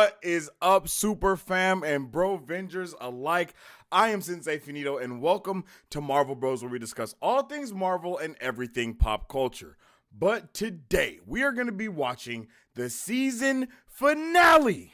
What is up, Super Fam and Bro Vengers alike? I am Sensei Finito, and welcome to Marvel Bros, where we discuss all things Marvel and everything pop culture. But today, we are going to be watching the season finale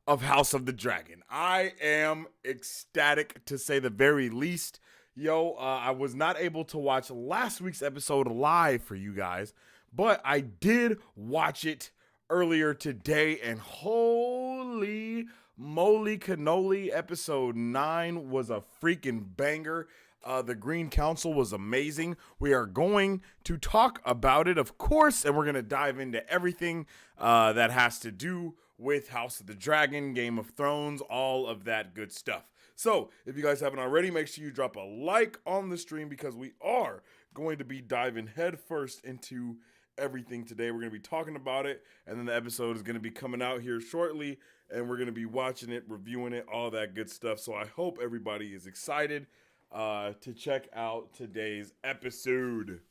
of House of the Dragon. I am ecstatic, to say the very least. I was not able to watch last week's episode live for you guys, but I did watch it earlier today, and holy moly cannoli, episode 9 was a freaking banger. The Green Council was amazing. We are going to talk about it, of course, and we're going to dive into everything that has to do with House of the Dragon, Game of Thrones, all of that good stuff. So, if you guys haven't already, make sure you drop a like on the stream, because we are going to be diving headfirst into everything today. We're going to be talking about it, and then the episode is going to be coming out here shortly, and we're going to be watching it, reviewing it, all that good stuff. So I hope everybody is excited to check out today's episode.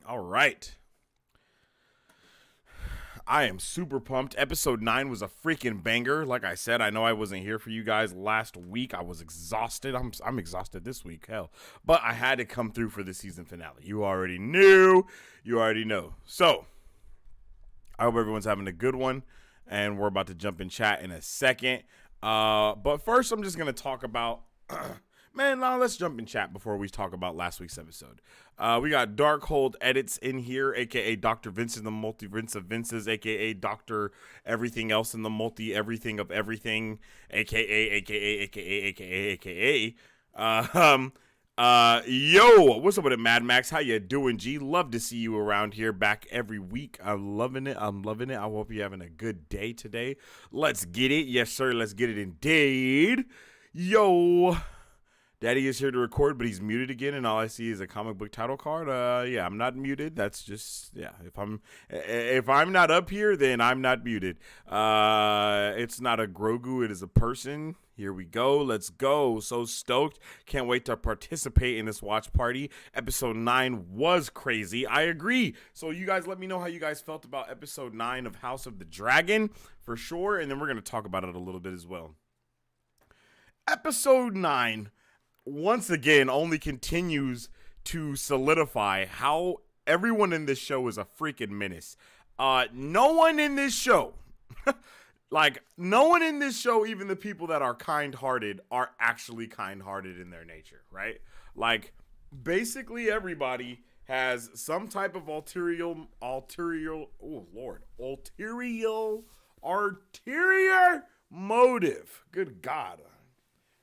All right. I am super pumped. Episode 9 was a freaking banger. Like I said, I know I wasn't here for you guys last week. I was exhausted. I'm exhausted this week, hell. But I had to come through for the season finale. You already knew. You already know. So, I hope everyone's having a good one. And we're about to jump in chat in a second. But first, I'm just going to talk about... now let's jump in chat before we talk about last week's episode. We got Darkhold Edits in here, a.k.a. Dr. Vince in the Multi-Vince of Vinces, a.k.a. Dr. Everything Else in the Multi-Everything of Everything, a.k.a. Yo, what's up with it, Mad Max? How you doing, G? Love to see you around here, back every week. I'm loving it. I hope you're having a good day today. Let's get it. Yes, sir. Let's get it indeed. Yo. Daddy is here to record, but he's muted again, and all I see is a comic book title card. Yeah, I'm not muted. That's just, yeah. If I'm not up here, then I'm not muted. It's not a Grogu. It is a person. Here we go. Let's go. So stoked. Can't wait to participate in this watch party. Episode 9 was crazy. I agree. So you guys let me know how you guys felt about episode 9 of House of the Dragon, for sure, and then we're going to talk about it a little bit as well. Episode 9 once again only continues to solidify how everyone in this show is a freaking menace. No one in this show, even the people that are kind-hearted, are actually kind-hearted in their nature, right? Like, basically everybody has some type of ulterior motive. Good God.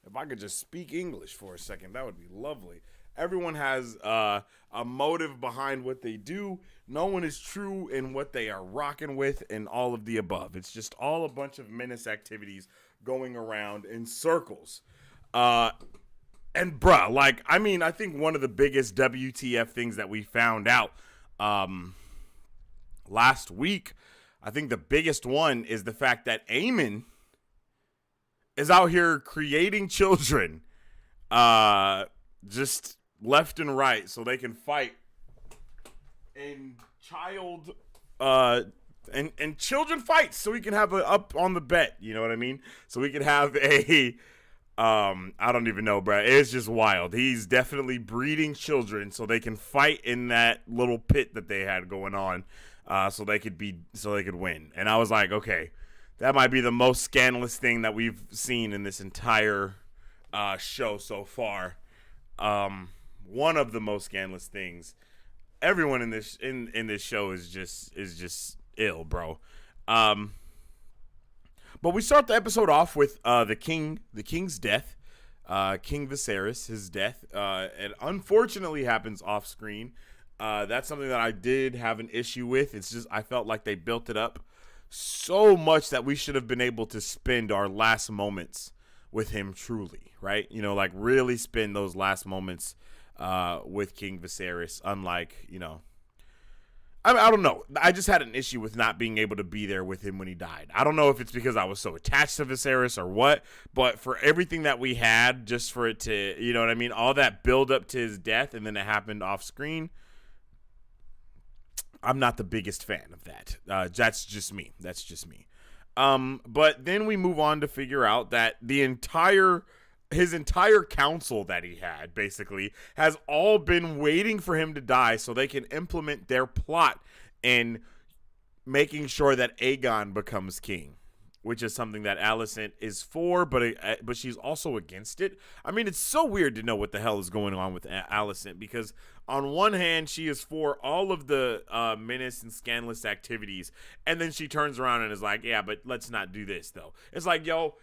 If I could just speak English for a second, that would be lovely. Everyone has a motive behind what they do. No one is true in what they are rocking with, and all of the above. It's just all a bunch of menace activities going around in circles. I think one of the biggest WTF things that we found out last week, I think the biggest one is the fact that Aemon is out here creating children just left and right so they can fight and children fights, so we can have a up on the bet, you know what I mean? So we can have a I don't even know, bro. It's just wild. He's definitely breeding children so they can fight in that little pit that they had going on, so they could win. And I was like, okay, that might be the most scandalous thing that we've seen in this entire show so far. One of the most scandalous things. Everyone in this show is just ill, bro. But we start the episode off with the king's death. King Viserys, his death. It unfortunately happens off screen. That's something that I did have an issue with. It's just I felt like they built it up so much that we should have been able to spend our last moments with him truly, right? You know, like really spend those last moments with King Viserys, unlike, you know, I don't know. I just had an issue with not being able to be there with him when he died. I don't know if it's because I was so attached to Viserys or what, but for everything that we had, just for it to, you know what I mean, all that build up to his death and then it happened off screen, I'm not the biggest fan of that. That's just me. But then we move on to figure out that his entire council that he had basically has all been waiting for him to die so they can implement their plot in making sure that Aegon becomes king, which is something that Alicent is for, but she's also against it. I mean, it's so weird to know what the hell is going on with Alicent, because on one hand, she is for all of the menace and scandalous activities, and then she turns around and is like, yeah, but let's not do this, though. It's like, yo,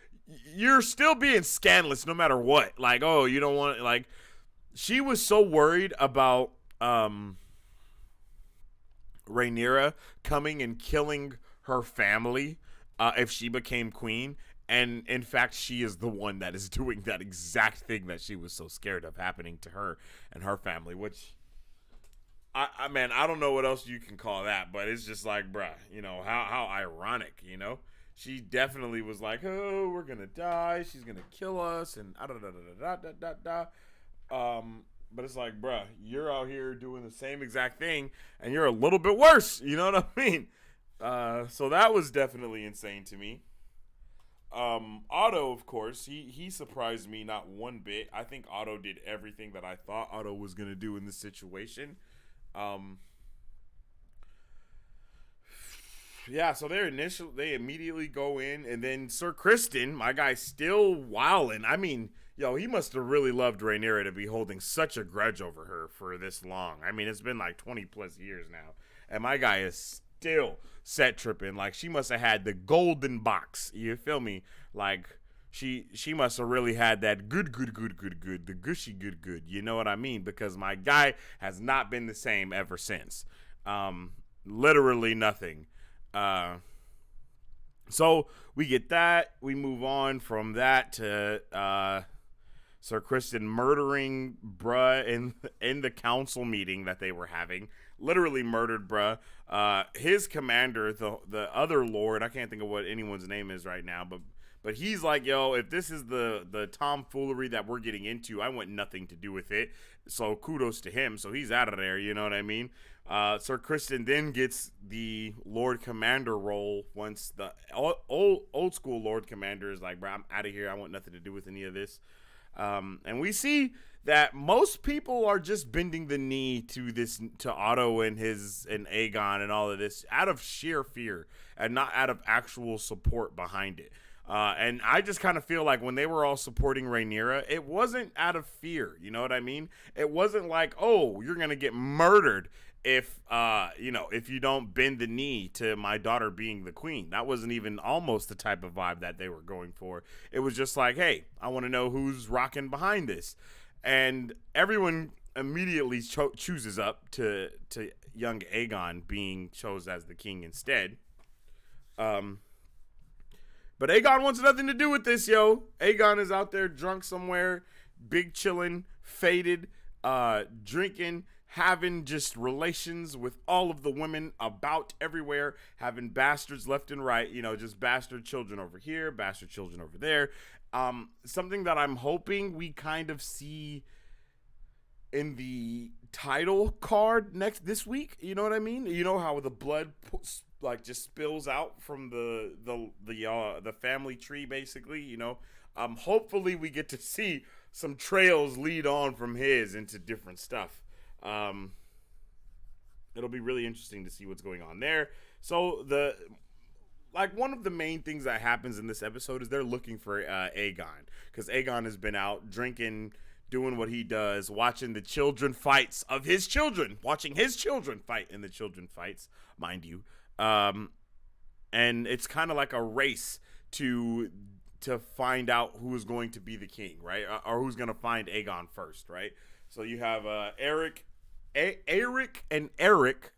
you're still being scandalous no matter what. Like, oh, you don't want, like, she was so worried about Rhaenyra coming and killing her family if she became queen. And in fact, she is the one that is doing that exact thing that she was so scared of happening to her and her family, which I man, I don't know what else you can call that, but it's just like, bruh, how ironic, She definitely was like, oh, we're gonna die, she's gonna kill us, and but it's like, bruh, you're out here doing the same exact thing, and you're a little bit worse, you know what I mean? So that was definitely insane to me. Otto, of course, he surprised me not one bit. I think Otto did everything that I thought Otto was gonna do in this situation. Yeah, so they immediately go in, and then Sir Criston, my guy, still wilding. I mean, yo, he must have really loved Rhaenyra to be holding such a grudge over her for this long. I mean, it's been like 20 plus years now, and my guy is still set tripping. Like, she must have had the golden box. You feel me? Like, she must have really had that good, the gushy good. You know what I mean? Because my guy has not been the same ever since. Literally nothing. So we get that. We move on from that to Sir Criston murdering bruh in the council meeting that they were having. Literally murdered bruh. His commander, the other lord, I can't think of what anyone's name is right now, but he's like, yo, if this is the tomfoolery that we're getting into, I want nothing to do with it. So kudos to him. So he's out of there, you know what I mean? Sir Criston then gets the Lord Commander role once the old school Lord Commander is like, bro, I'm out of here. I want nothing to do with any of this. And we see that most people are just bending the knee to Otto and Aegon and all of this out of sheer fear and not out of actual support behind it. And I just kind of feel like when they were all supporting Rhaenyra, it wasn't out of fear. You know what I mean? It wasn't like, oh, you're going to get murdered if you don't bend the knee to my daughter being the queen. That wasn't even almost the type of vibe that they were going for. It was just like, hey, I want to know who's rocking behind this. And everyone immediately chooses up to young Aegon being chosen as the king instead. But Aegon wants nothing to do with this, yo. Aegon is out there drunk somewhere, big chillin', faded, drinking, having just relations with all of the women about everywhere, having bastards left and right, just bastard children over here, bastard children over there. Something that I'm hoping we kind of see in the title card this week. You know what I mean? You know how the blood just spills out from the family tree, basically. Hopefully we get to see some trails lead on from his into different stuff. It'll be really interesting to see what's going on there. So one of the main things that happens in this episode is they're looking for Aegon, because Aegon has been out drinking, doing what he does, watching the children fights of his children, watching his children fight in the children fights, mind you. And it's kind of like a race to find out who is going to be the king, right? Or who's going to find Aegon first, right? So you have Eric and Eric,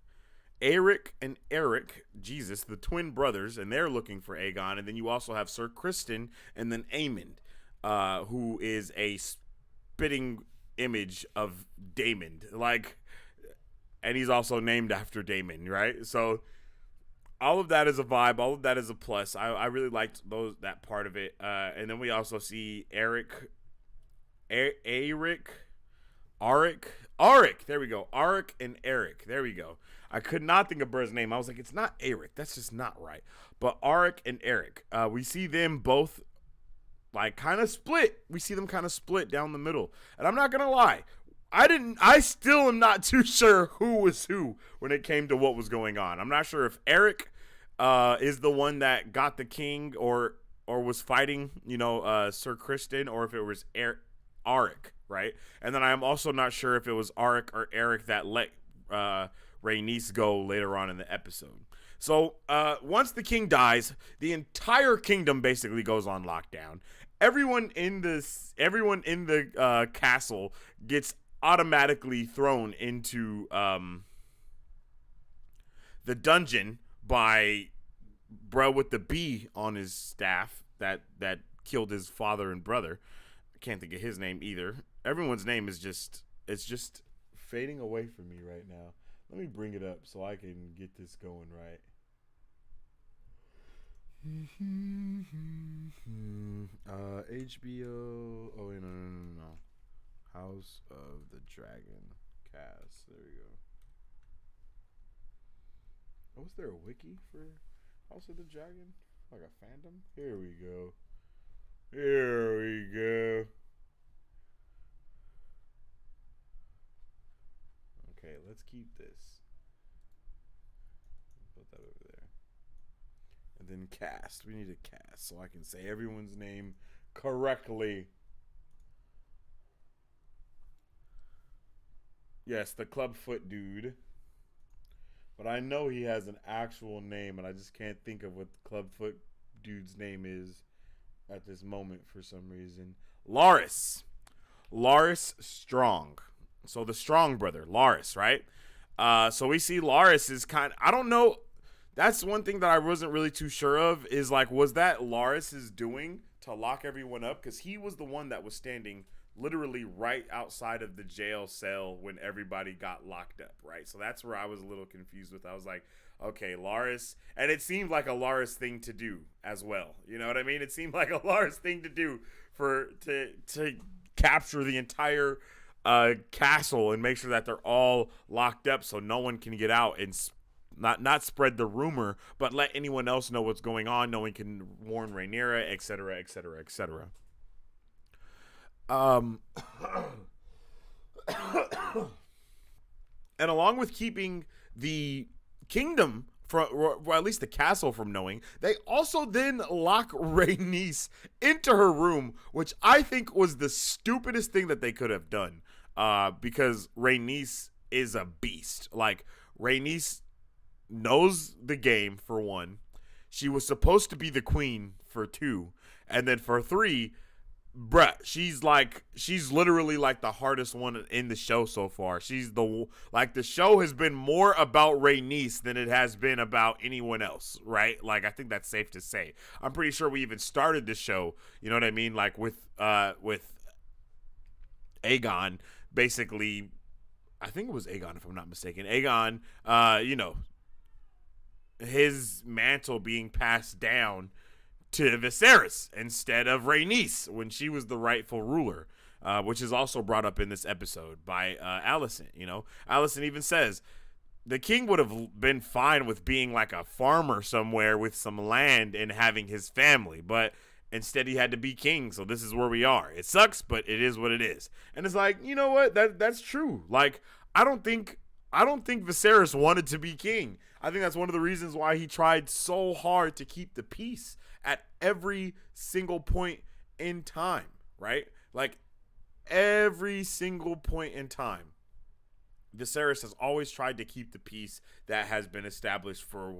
Jesus, the twin brothers, and they're looking for Aegon. And then you also have Sir Criston and then Aemond, who is a spitting image of Daemon, and he's also named after Daemon, right? So all of that is a vibe. All of that is a plus. I really liked that part of it. And then we also see Arik, Arik. There we go. Arik and Eric. There we go. I could not think of Burr's name. I was like, it's not Eric. That's just not right. But Arik and Eric. We see them both like kind of split. We see them kind of split down the middle. And I'm not gonna lie. I still am not too sure who was who when it came to what was going on. I'm not sure if Eric is the one that got the king or was fighting, Sir Kristen, or if it was Arik, right? And then I'm also not sure if it was Arik or Eric that let Rhaenys go later on in the episode. So once the king dies, the entire kingdom basically goes on lockdown. Everyone in the castle gets automatically thrown into the dungeon by bro with the bee on his staff that killed his father and brother. I can't think of his name either. Everyone's name is just fading away from me right now. Let me bring it up so I can get this going right. HBO. Oh wait, no. House of the Dragon cast. There we go. Oh, was there a wiki for House of the Dragon? Like a fandom? Here we go. Okay, let's keep this. Put that over there. And then cast. We need a cast so I can say everyone's name correctly. Yes, the Clubfoot dude. But I know he has an actual name, and I just can't think of what the Clubfoot dude's name is at this moment for some reason. Larys Strong. So the Strong brother, Larys, right? So we see Larys is I don't know. That's one thing that I wasn't really too sure of is like, was that Larys's doing to lock everyone up? Because he was the one that was standing literally right outside of the jail cell when everybody got locked up, right? So that's where I was a little confused with. I was like, okay, Larys, and it seemed like a Larys thing to do as well. You know what I mean? It seemed like a Larys thing to do to capture the entire castle and make sure that they're all locked up so no one can get out and not spread the rumor, but let anyone else know what's going on. No one can warn Rhaenyra, etc., etc., etc. And along with keeping the kingdom from, or at least the castle from knowing, they also then lock Rhaenys into her room, which I think was the stupidest thing that they could have done. Because Rhaenys is a beast. Like, Rhaenys knows the game, for one. She was supposed to be the queen for 2. And then for 3, bruh, she's literally like the hardest one in the show so far. The show has been more about Rhaenys than it has been about anyone else, right? Like, I think that's safe to say. I'm pretty sure we even started the show, you know what I mean? Like with Aegon, basically, I think it was Aegon if I'm not mistaken. Aegon, his mantle being passed down to Viserys instead of Rhaenys when she was the rightful ruler, which is also brought up in this episode by Alicent. Alicent even says the king would have been fine with being like a farmer somewhere with some land and having his family, but instead he had to be king. So this is where we are. It sucks, but it is what it is. And it's like, you know what? That's true. Like, I don't think Viserys wanted to be king. I think that's one of the reasons why he tried so hard to keep the peace at every single point in time, right? Like, every single point in time, Viserys has always tried to keep the peace that has been established for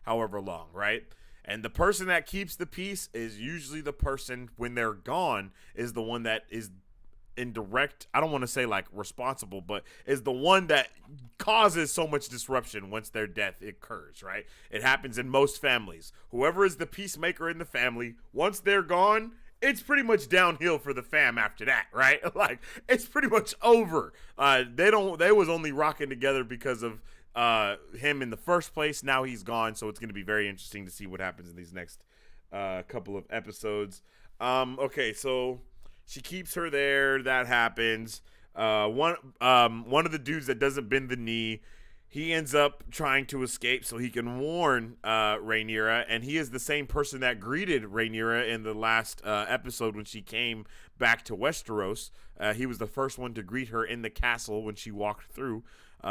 however long, right? And the person that keeps the peace is usually the person, when they're gone, is the one that is in direct, I don't want to say like responsible, but is the one that causes so much disruption once their death occurs, right? It happens in most families. Whoever is the peacemaker in the family, once they're gone, it's pretty much downhill for the fam after that, right? Like, it's pretty much over. They was only rocking together because of him in the first place. Now he's gone, so it's going to be very interesting to see what happens in these next couple of episodes. Okay, so she keeps her there. That happens. One of the dudes that doesn't bend the knee, he ends up trying to escape so he can warn Rhaenyra, and he is the same person that greeted Rhaenyra in the last episode when she came back to Westeros. He was the first one to greet her in the castle when she walked through.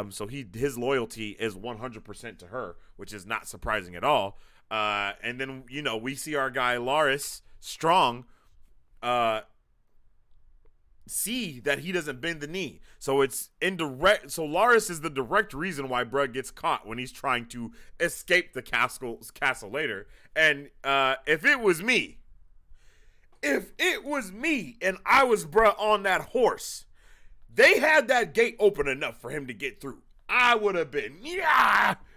So his loyalty is 100% to her, which is not surprising at all. And then, we see our guy Larys Strong see that he doesn't bend the knee. So it's indirect. So Larys is the direct reason why Brugg gets caught when he's trying to escape the castle later. And if it was me and I was Brugg on that horse, they had that gate open enough for him to get through, I would have been,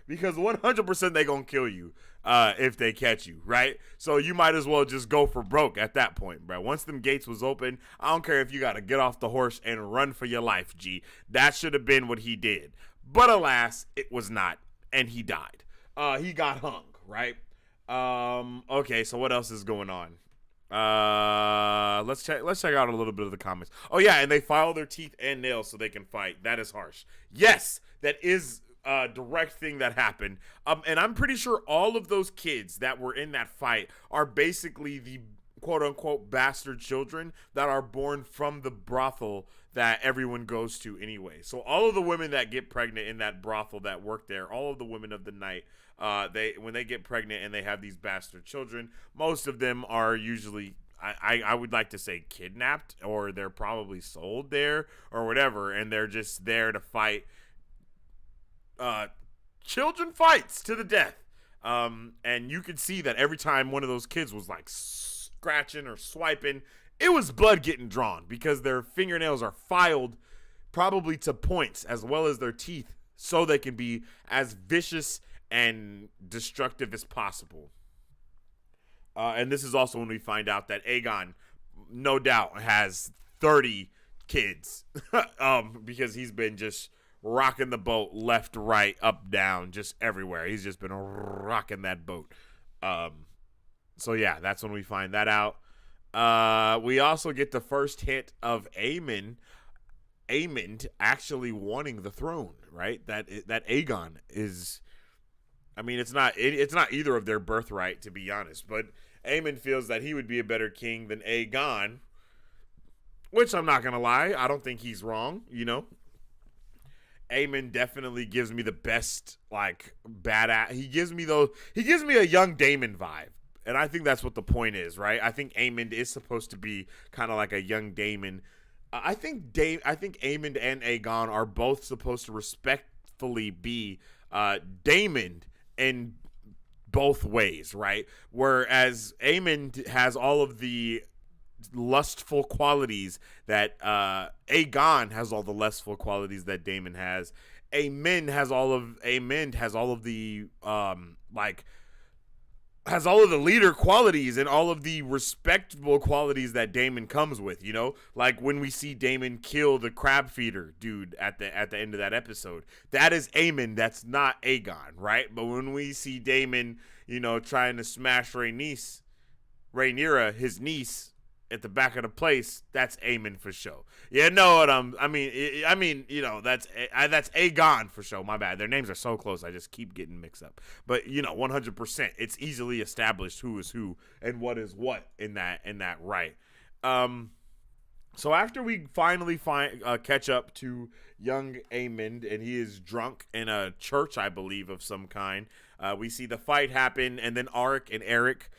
because 100% they gonna kill you if they catch you, right? So you might as well just go for broke at that point, bro. Once them gates was open, I don't care if you got to get off the horse and run for your life, G. That should have been what he did. But alas, it was not, and he died. He got hung, right? Okay, so what else is going on? Let's check out a little bit of the comments. Oh yeah, and they file their teeth and nails so they can fight. That is harsh. Yes, that is a direct thing that happened. And I'm pretty sure all of those kids that were in that fight are basically the quote unquote bastard children that are born from the brothel that everyone goes to anyway. So all of the women that get pregnant in that brothel that work there, all of the women of the night, when they get pregnant and they have these bastard children, most of them are usually, I would like to say, kidnapped, or they're probably sold there or whatever, and they're just there to fight children fights to the death. And you could see that every time one of those kids was like scratching or swiping, it was blood getting drawn because their fingernails are filed probably to points as well as their teeth so they can be as vicious and destructive as possible. And this is also when we find out that Aegon, no doubt, has 30 kids because he's been just rocking the boat left, right, up, down, just everywhere. He's just been rocking that boat. So yeah, that's when we find that out. We also get the first hint of Aemond actually wanting the throne, right? That Aegon is, I mean, it's not either of their birthright, to be honest, but Aemond feels that he would be a better king than Aegon, which I'm not gonna lie, I don't think he's wrong, Aemond definitely gives me the best, like, badass. He gives me a young Daemon vibe. And I think that's what the point is, right? I think Aemond is supposed to be kind of like a young Daemon. I think Aemond and Aegon are both supposed to respectfully be Daemon in both ways, right? Whereas Aemond has all of the lustful qualities that Aegon has, all the lustful qualities that Daemon has. Aemond has all of the has all of the leader qualities and all of the respectable qualities that Daemon comes with, like when we see Daemon kill the crab feeder dude at the end of that episode. That is Aemond, that's not Aegon, right? But when we see Daemon, trying to smash Rhaenyra, his niece, at the back of the place, that's Aemond for sure. You know what I mean, that's Aegon for sure. My bad. Their names are so close, I just keep getting mixed up. But 100%, it's easily established who is who and what is what in that right. So after we finally catch up to young Aemond, and he is drunk in a church, I believe, of some kind, we see the fight happen, and then Arik and Eric,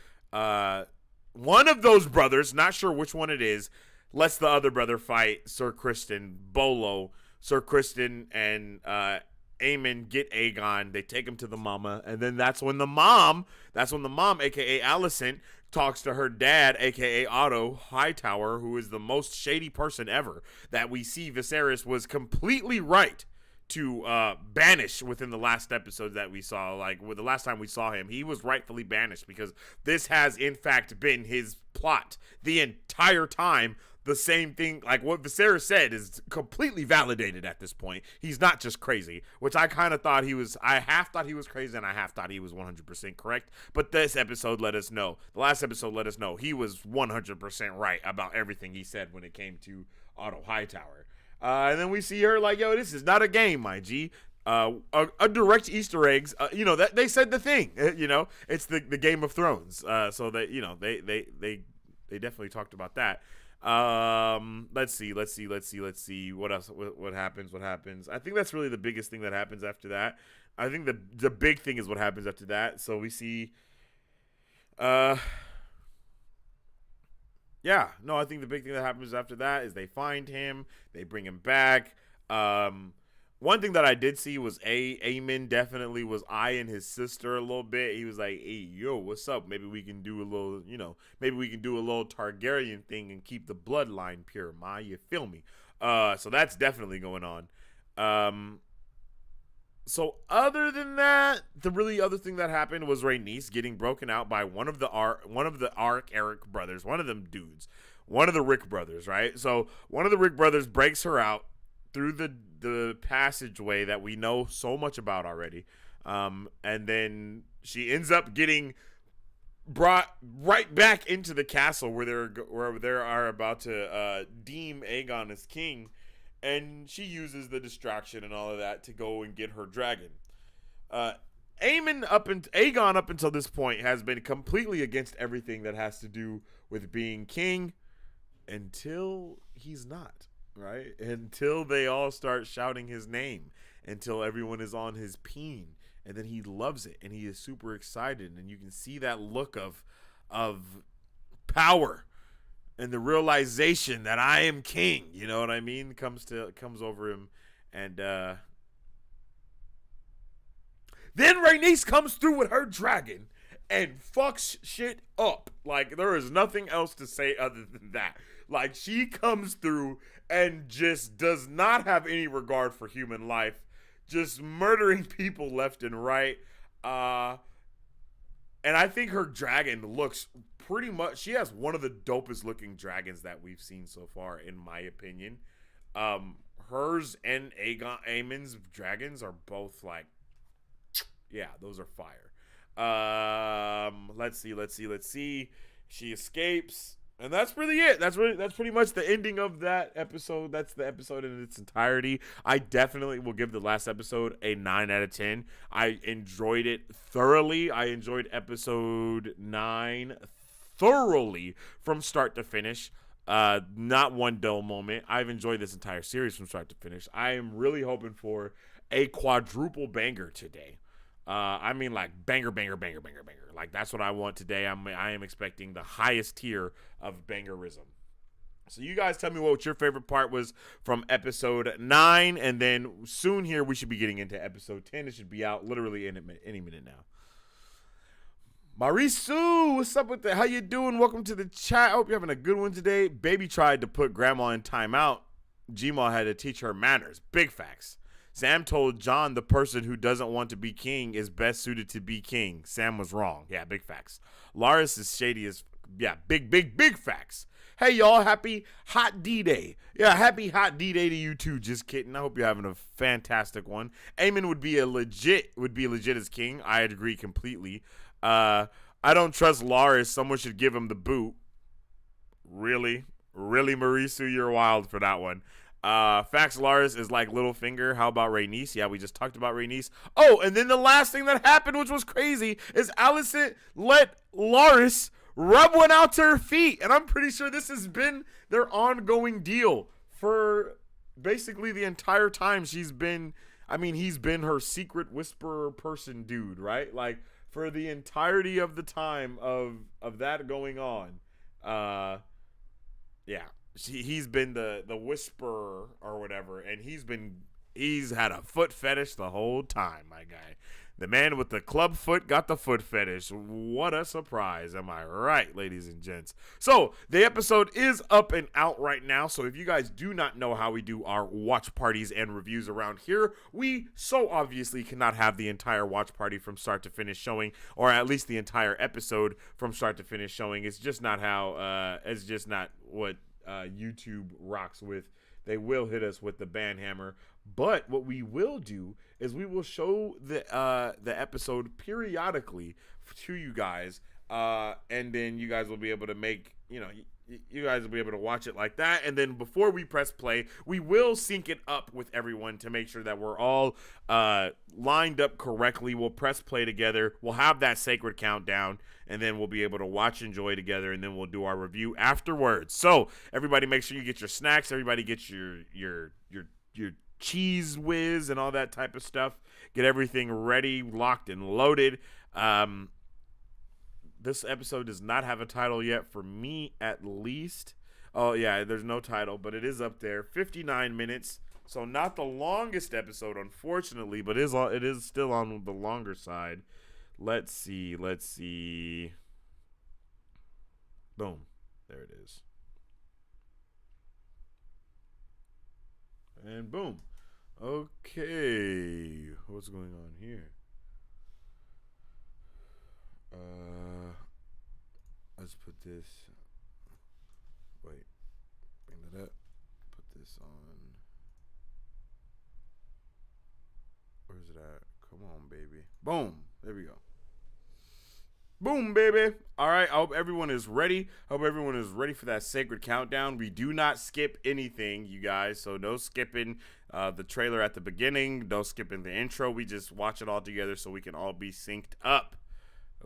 one of those brothers, not sure which one it is, lets the other brother fight Sir Criston Bolo. Sir Criston and Aemond get Aegon. They take him to the mama, and then that's when the mom, aka Alicent, talks to her dad, aka Otto Hightower, who is the most shady person ever. That we see Viserys was completely right to banish within the last episode that we saw. Like, with the last time we saw him, he was rightfully banished because this has in fact been his plot the entire time. The same thing, like what Viserys said, is completely validated at this point. He's not just crazy, which I kind of thought he was. I half thought he was crazy, and I half thought he was 100% correct. But this episode let us know. The last episode let us know he was 100% right about everything he said when it came to Otto Hightower. And then we see her like, yo, this is not a game, my G. A direct Easter eggs. That they said the thing. It's the Game of Thrones. So that they definitely talked about that. Let's see. What else? What happens? What happens? I think that's really the biggest thing that happens after that. I think the big thing is what happens after that. So we see. Yeah, no, I think the big thing that happens after that is they find him, they bring him back. One thing that I did see was Aemon definitely was eyeing his sister a little bit. He was like, "Hey, yo, what's up? Maybe we can do a little, maybe we can do a little Targaryen thing and keep the bloodline pure, ma. You feel me?" So that's definitely going on. So other than that, the really other thing that happened was Rhaenys getting broken out by one of the Eric brothers, one of them dudes, one of the Rick brothers, right? So one of the Rick brothers breaks her out through the passageway that we know so much about already, and then she ends up getting brought right back into the castle where they are about to deem Aegon as king. And she uses the distraction and all of that to go and get her dragon. Aegon up until this point has been completely against everything that has to do with being king until he's not, right? Until they all start shouting his name, until everyone is on his peen, and then he loves it and he is super excited, and you can see that look of power and the realization that I am king, you know what I mean, comes over him. And then Rhaenys comes through with her dragon and fucks shit up. Like, there is nothing else to say other than that. Like, she comes through and just does not have any regard for human life, just murdering people left and right. And I think her dragon looks pretty much, she has one of the dopest looking dragons that we've seen so far, in my opinion. Hers and Aemon's dragons are both like, yeah, those are fire. Let's see. She escapes, and that's really it. That's pretty much the ending of that episode. That's the episode in its entirety. I definitely will give the last episode a 9 out of 10. I enjoyed it thoroughly. I enjoyed episode 9 thoroughly from start to finish. Not one dull moment. I've enjoyed this entire series from start to finish. I am really hoping for a quadruple banger today. I mean, like, banger. Like, that's what I want today. I am expecting the highest tier of bangerism. So you guys tell me what your favorite part was from episode 9, and then soon here we should be getting into episode 10. It should be out literally any minute now. Marisu, what's up with that? How you doing? Welcome to the chat. I hope you're having a good one today. Baby tried to put grandma in timeout. Gma had to teach her manners. Big facts. Sam told John the person who doesn't want to be king is best suited to be king. Sam was wrong. Yeah, big facts. Laris is shady as, yeah, big facts. Hey, y'all, happy Hot D-Day. Yeah, happy Hot D-Day to you, too. Just kidding. I hope you're having a fantastic one. Aemon would be legit as king. I agree completely. I don't trust Laris. Someone should give him the boot. Really, Marisu, you're wild for that one. Fax Laris is like Littlefinger. How about Rhaenys? Yeah, we just talked about Rhaenys. Oh, and then the last thing that happened, which was crazy, is Alicent let Laris rub one out to her feet. And I'm pretty sure this has been their ongoing deal for basically the entire time he's been her secret whisperer person dude, right? Like, for the entirety of the time of that going on. Yeah. He's been the whisperer or whatever, and he's had a foot fetish the whole time, my guy. The man with the club foot got the foot fetish. What a surprise. Am I right, ladies and gents? So, the episode is up and out right now. So, if you guys do not know how we do our watch parties and reviews around here, we so obviously cannot have the entire watch party from start to finish showing, or at least the entire episode from start to finish showing. It's just not how, it's just not what YouTube rocks with. They will hit us with the ban hammer. But what we will do is we will show the episode periodically to you guys, and then you guys will be able to make, you guys will be able to watch it like that. And then before we press play, we will sync it up with everyone to make sure that we're all lined up correctly. We'll press play together. We'll have that sacred countdown, and then we'll be able to watch and enjoy together, and then we'll do our review afterwards. So everybody, make sure you get your snacks. Everybody, get your cheese whiz and all that type of stuff. Get everything ready, locked, and loaded. This episode does not have a title yet, for me at least. Oh, yeah, there's no title, but it is up there. 59 minutes, so not the longest episode, unfortunately, but it is still on the longer side. Let's see. Boom. There it is. And boom. Okay. What's going on here? Let's put this. Wait. Bring that up. Put this on. Where's it at? Come on, baby. Boom. There we go. Boom, baby. All right. I hope everyone is ready. Hope everyone is ready for that sacred countdown. We do not skip anything, you guys. So no skipping the trailer at the beginning. No skipping the intro. We just watch it all together so we can all be synced up.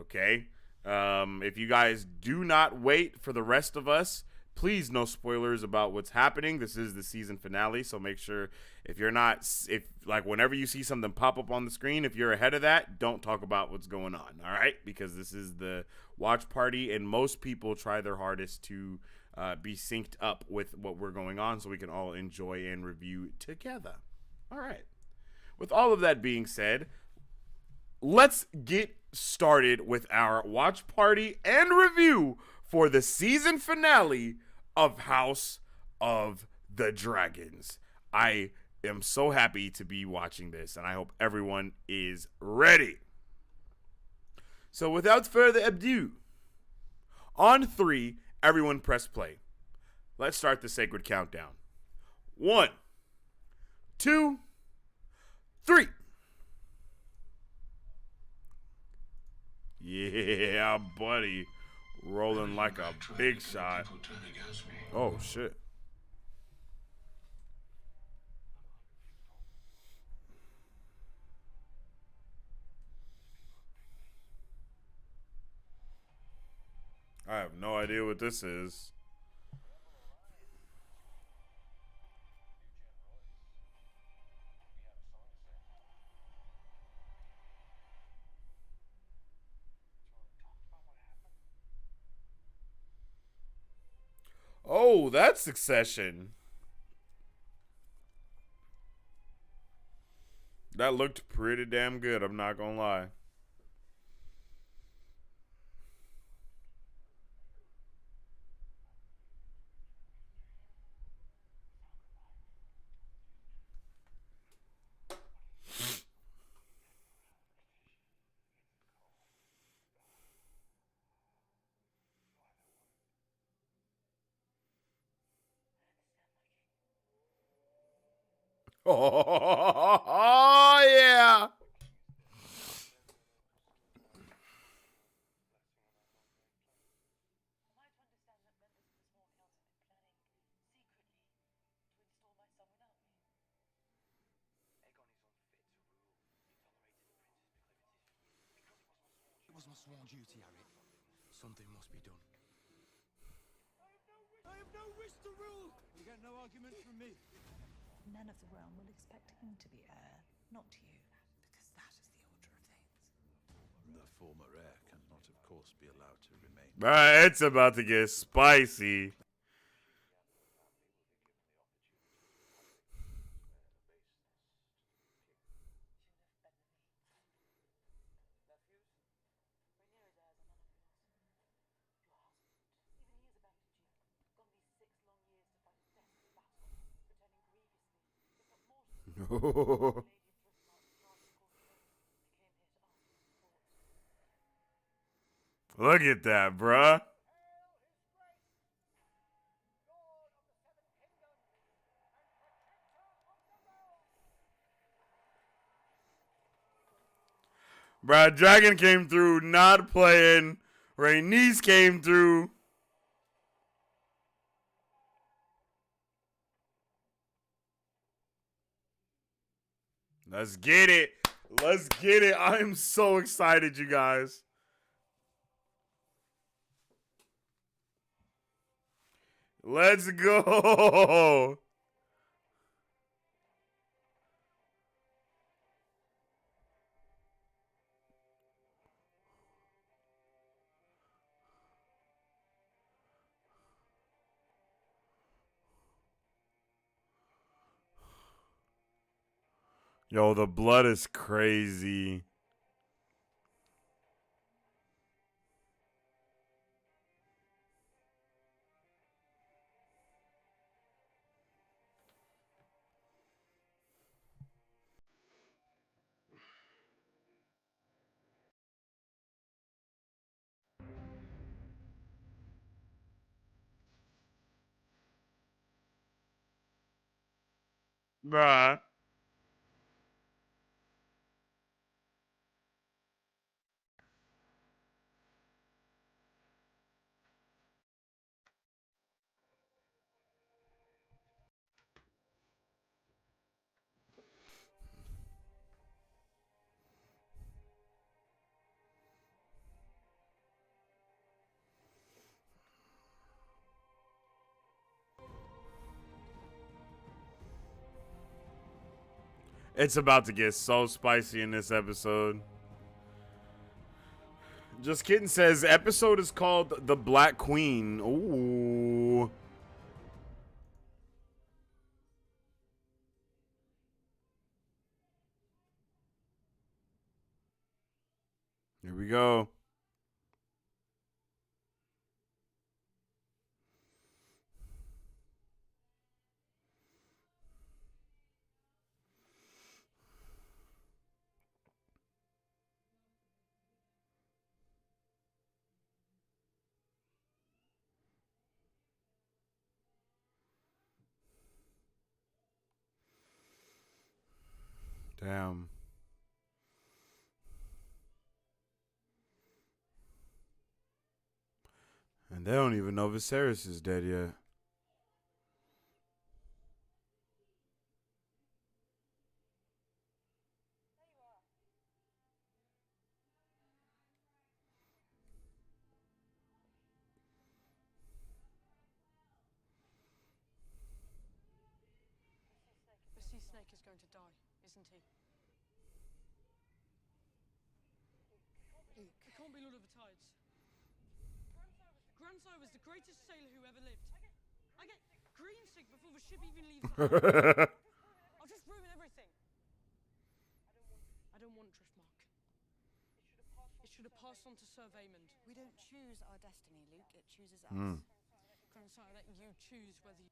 Okay? If you guys do not wait for the rest of us, please, no spoilers about what's happening. This is the season finale, so make sure whenever you see something pop up on the screen, if you're ahead of that, don't talk about what's going on, all right? Because this is the watch party, and most people try their hardest to be synced up with what we're going on so we can all enjoy and review together. All right. With all of that being said, let's get started with our watch party and review for the season finale of House of the Dragons. I am so happy to be watching this, and I hope everyone is ready. So without further ado, on 3, everyone press play. Let's start the sacred countdown. 1, 2, 3. Yeah, buddy. Rolling like a big shot. Oh, shit. I have no idea what this is. Oh, that's Succession. That looked pretty damn good, I'm not gonna lie. Oh, yeah. It was my sworn duty, Harry. Something must be done. I have no wish to rule! You get no argument from me. None of the realm will expect him to be heir, not you, because that is the order of things. The former heir cannot, of course, be allowed to remain. It's about to get spicy. Look at that, bruh. Bruh, Dragon came through not playing. Rhaenys came through. Let's get it. Let's get it. I am so excited, you guys. Let's go. Yo, the blood is crazy. Bruh. It's about to get so spicy in this episode. Just Kitten says episode is called The Black Queen. Ooh. Here we go. Damn. And they don't even know Viserys is dead yet. The sea snake is going to die, isn't he? It can't be Lord of the Tides. Grandsire was the greatest sailor who ever lived. I get green sick before the ship even leaves the harbor. I'll just ruin everything. I don't want Driftmark. It should have passed on to Sir Vaymond. We don't choose our destiny, Luke. It chooses us. Grandsire, let you choose whether you...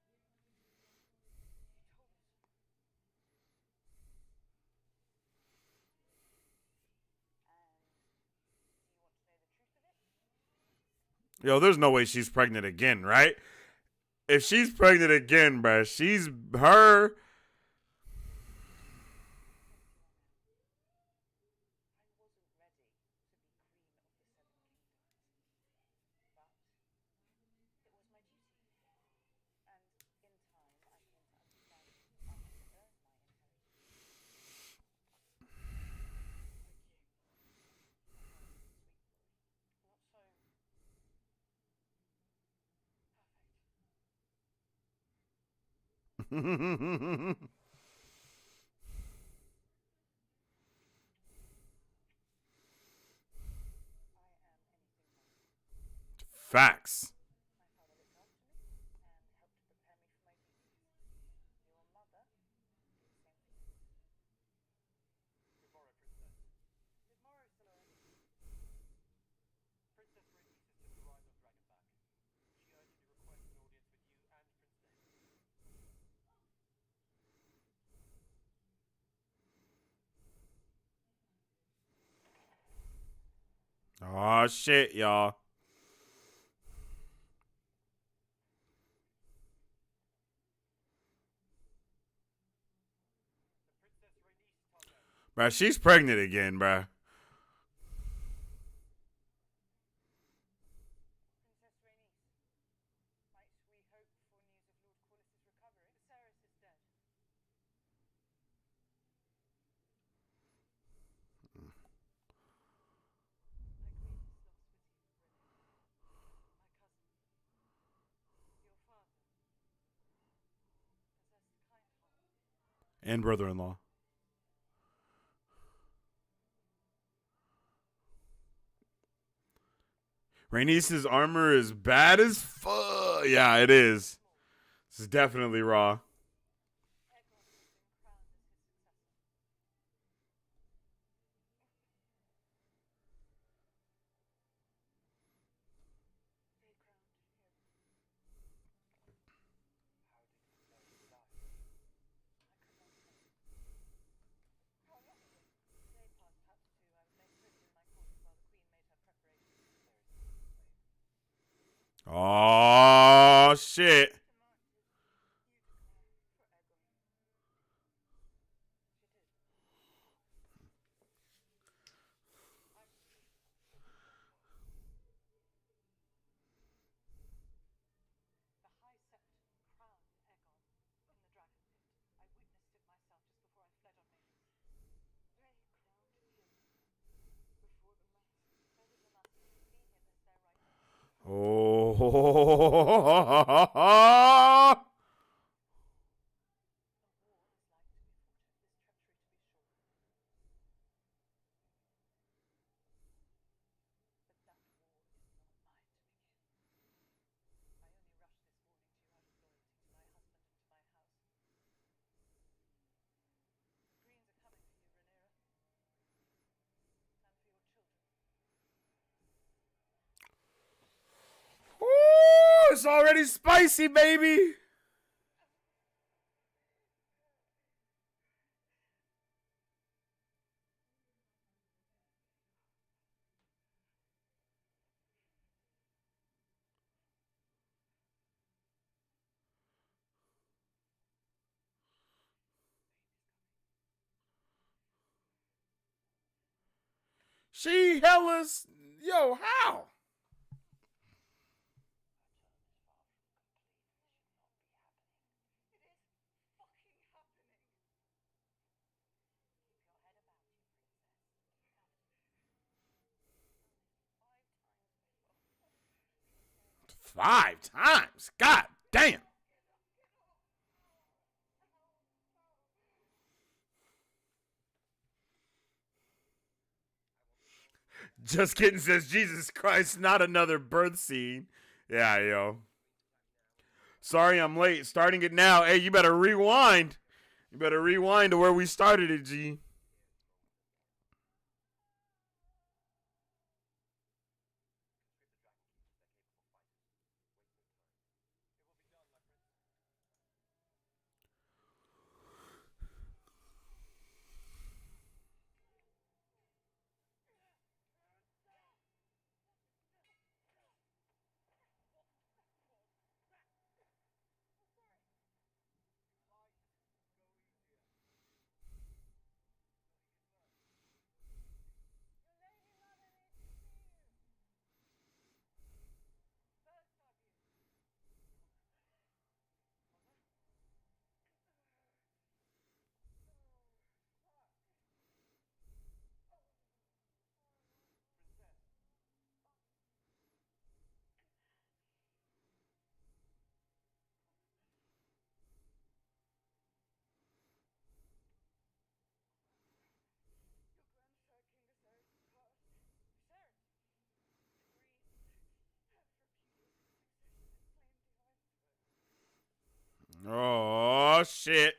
Yo, there's no way she's pregnant again, right? If she's pregnant again, bruh, she's her. Facts. Oh shit, y'all. Bruh, she's pregnant again, bruh. And brother-in-law. Rhaenys' armor is bad as fuck. Yeah, it is. This is definitely raw. Oh shit. Oh. Ooh, it's already spicy, baby. She hellas. Yo, how? Five times? God damn. Just kidding says, Jesus Christ, not another birth scene. Yeah, yo. Sorry I'm late. Starting it now. Hey, you better rewind. You better rewind to where we started it, G. Oh, shit.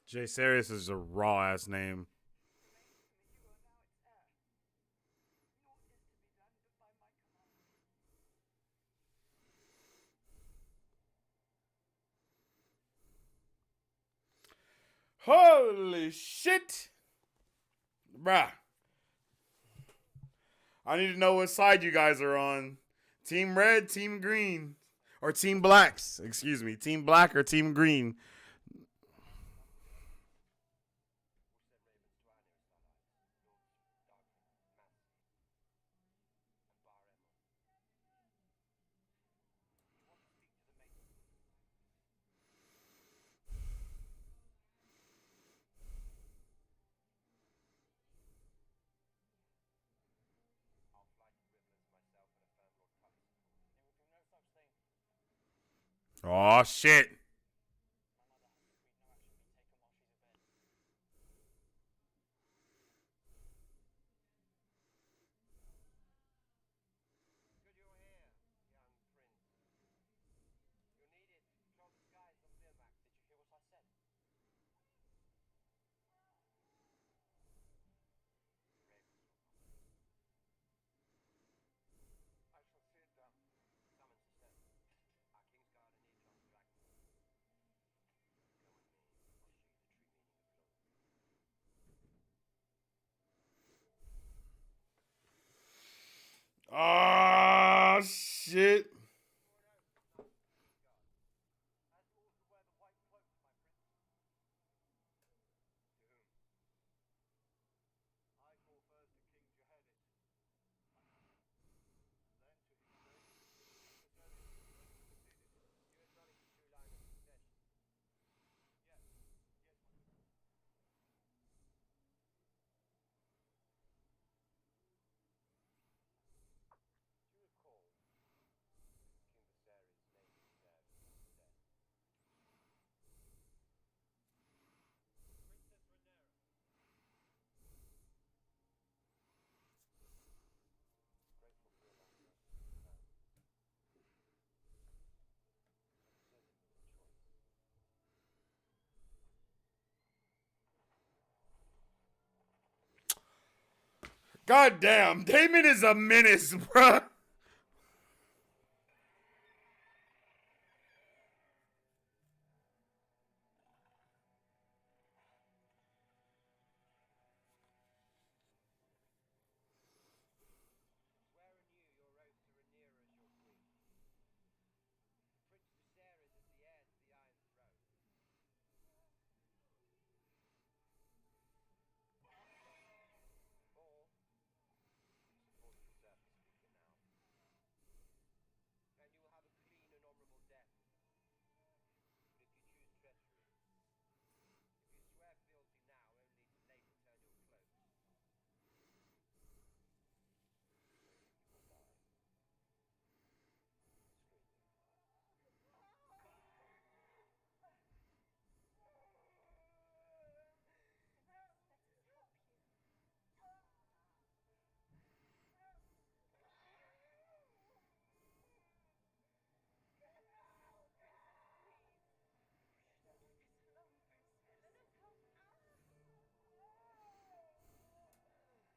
Jay Sarius is a raw ass name. Holy shit. Bruh. I need to know what side you guys are on. Team red, team green. Or team blacks. Excuse me. Team black or team green. Oh shit. Good you're here, young prince. You're needed to control the skies of Birmak. Did you hear what I said? I shall see it done. Summons the stone. Our king's guard are needed on the dragon. Come with me. I'll show you the true meaning of law. Oh shit. As you also wear the white cloak, my prince. To whom? I call first to King Jehedit. Then to his grace, King Viserion, when he succeeded him. You is running the true line of succession. Yes, yes, my good lord. Do you recall King Viserion's name he served before his death? Princess Rhaenyra. Grateful for your long service to the crown. I desert him with a choice. God damn, Damon is a menace, bruh. Swear anew your oath to Rhaenyra as your queen. Prince Viserys is the heir to the Iron Throne. Or you support the usurper speaker now, and you will have a clean and honorable death. But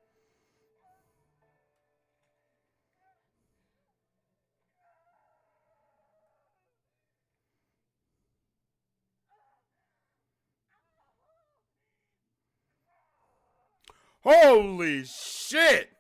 if you choose treachery, if you swear fealty now only to later turn your cloaks, you will die. Discreetly. Holy shit.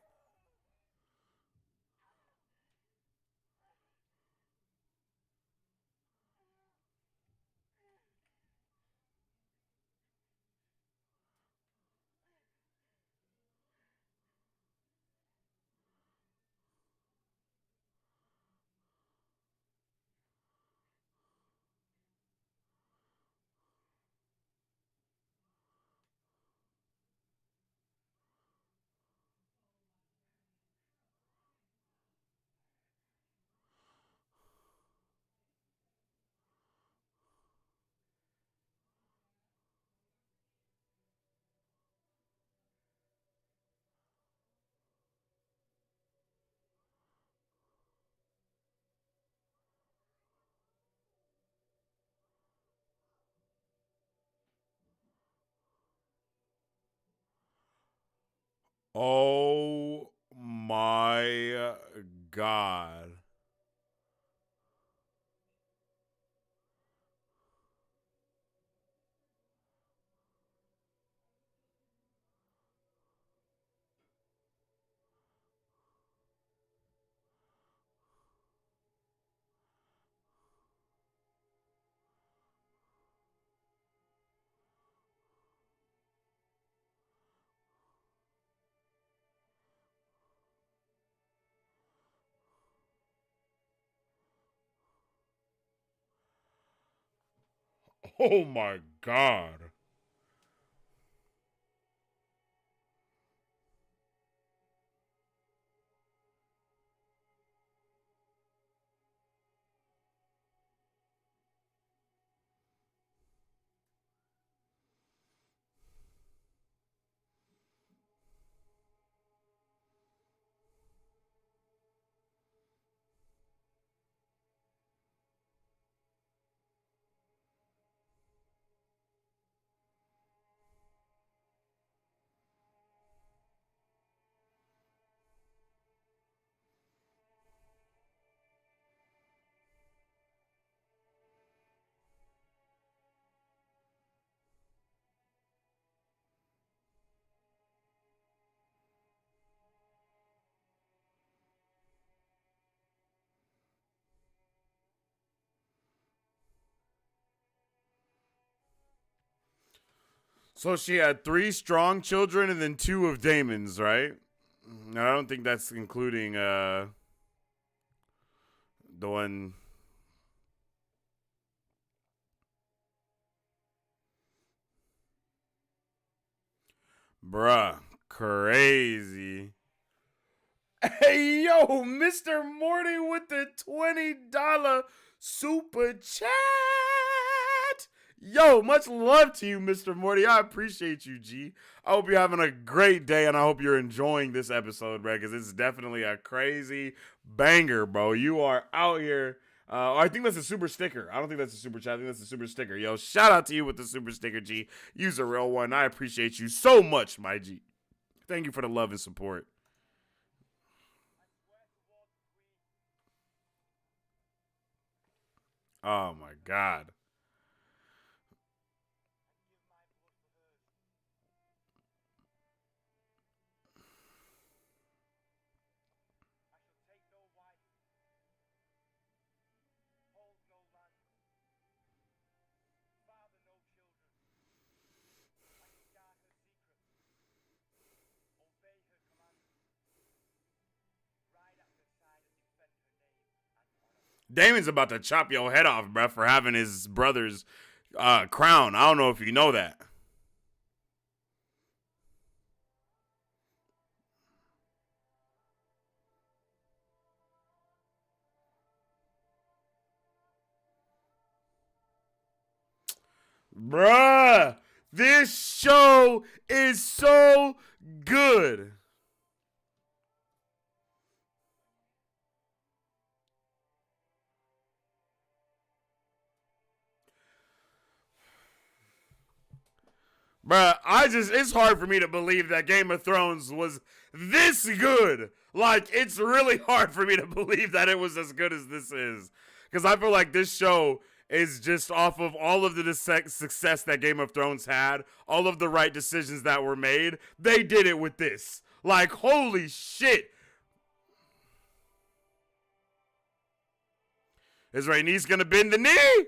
Oh my god. Oh my god. So she had 3 strong children and then 2 of Damon's, right? No, I don't think that's including the one. Bruh, crazy. Hey, yo, Mr. Morty with the $20 super chat. Yo, much love to you, Mr. Morty. I appreciate you, G. I hope you're having a great day, and I hope you're enjoying this episode, bro, because it's definitely a crazy banger, bro. You are out here. I think that's a super sticker. I don't think that's a super chat. I think that's a super sticker. Yo, shout out to you with the super sticker, G. Use a real one. I appreciate you so much, my G. Thank you for the love and support. Oh, my God. I shall take no wife, hold no land, father no children. I shall guard her secrets, obey her commands, ride at her side and defend her name and honor. Damon's about to chop your head off, bruh, for having his brother's crown. I don't know if you know that. Bruh, this show is so good. Bruh, it's hard for me to believe that Game of Thrones was this good. Like, it's really hard for me to believe that it was as good as this is. Because I feel like this show is just off of all of the success that Game of Thrones had, all of the right decisions that were made. They did it with this. Like, holy shit. Is Rhaenys gonna bend the knee?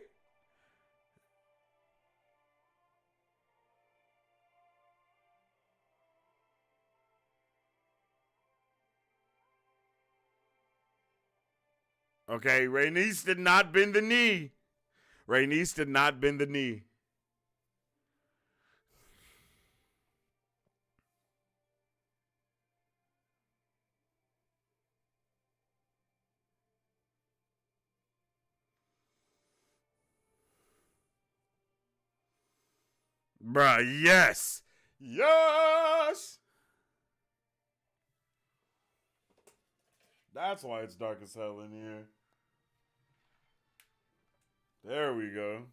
Okay, Rhaenys did not bend the knee. Rhaenys did not bend the knee. Bruh, yes. Yes. That's why it's dark as hell in here. There we go.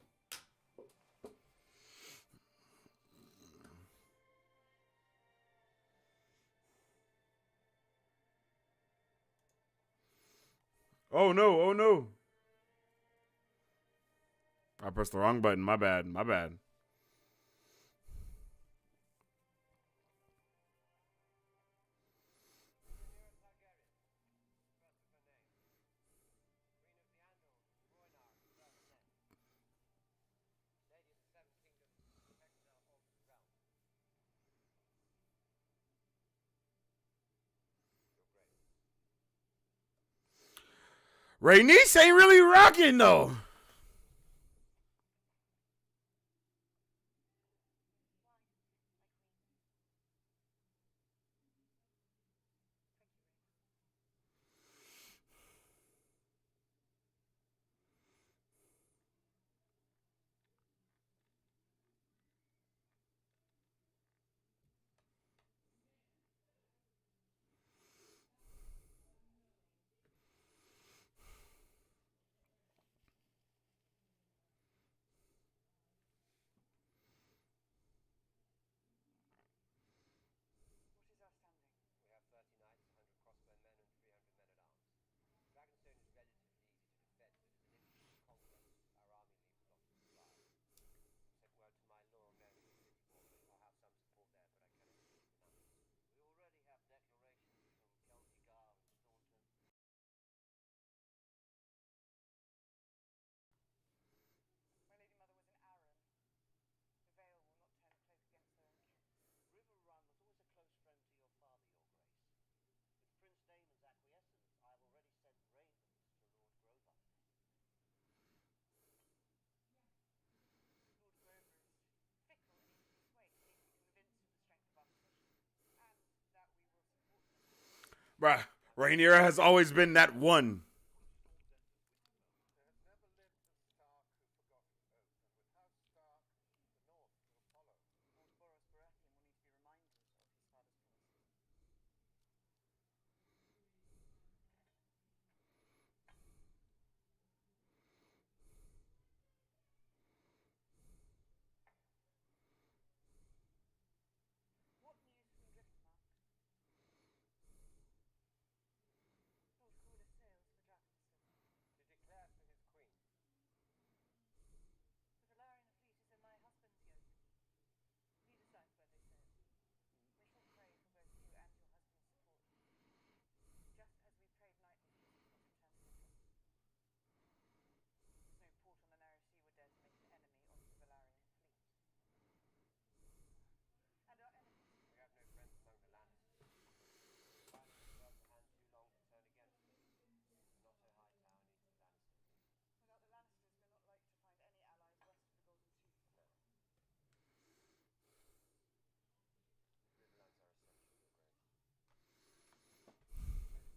Oh no, oh no. I pressed the wrong button. My bad. My bad. Rhaenyra Targaryen, first of her name, Queen of the Andals, Rhoynar, first name, Lady of the Seven Kingdoms, Protector of the Realm. Your Grace. Rhaenys ain't really rocking though. Bruh, Rhaenyra has always been that one. There had never lived a Stark who forgot an oath, and with House Stark, the North will follow. Lord Boros Baratheon will need to be reminded of his father's promises. What news from Driftmark? Lord Cooler sails for Dragonstone. To declare for his queen. The Velaryon fleet is in my husband's yoke. He decides where they sail. We shall pray for both you and your husband's support, just as we prayed nightly for your support in terms of interest. There's no port on the narrow sea would dare to make an enemy of the Velaryon fleet. And our enemies.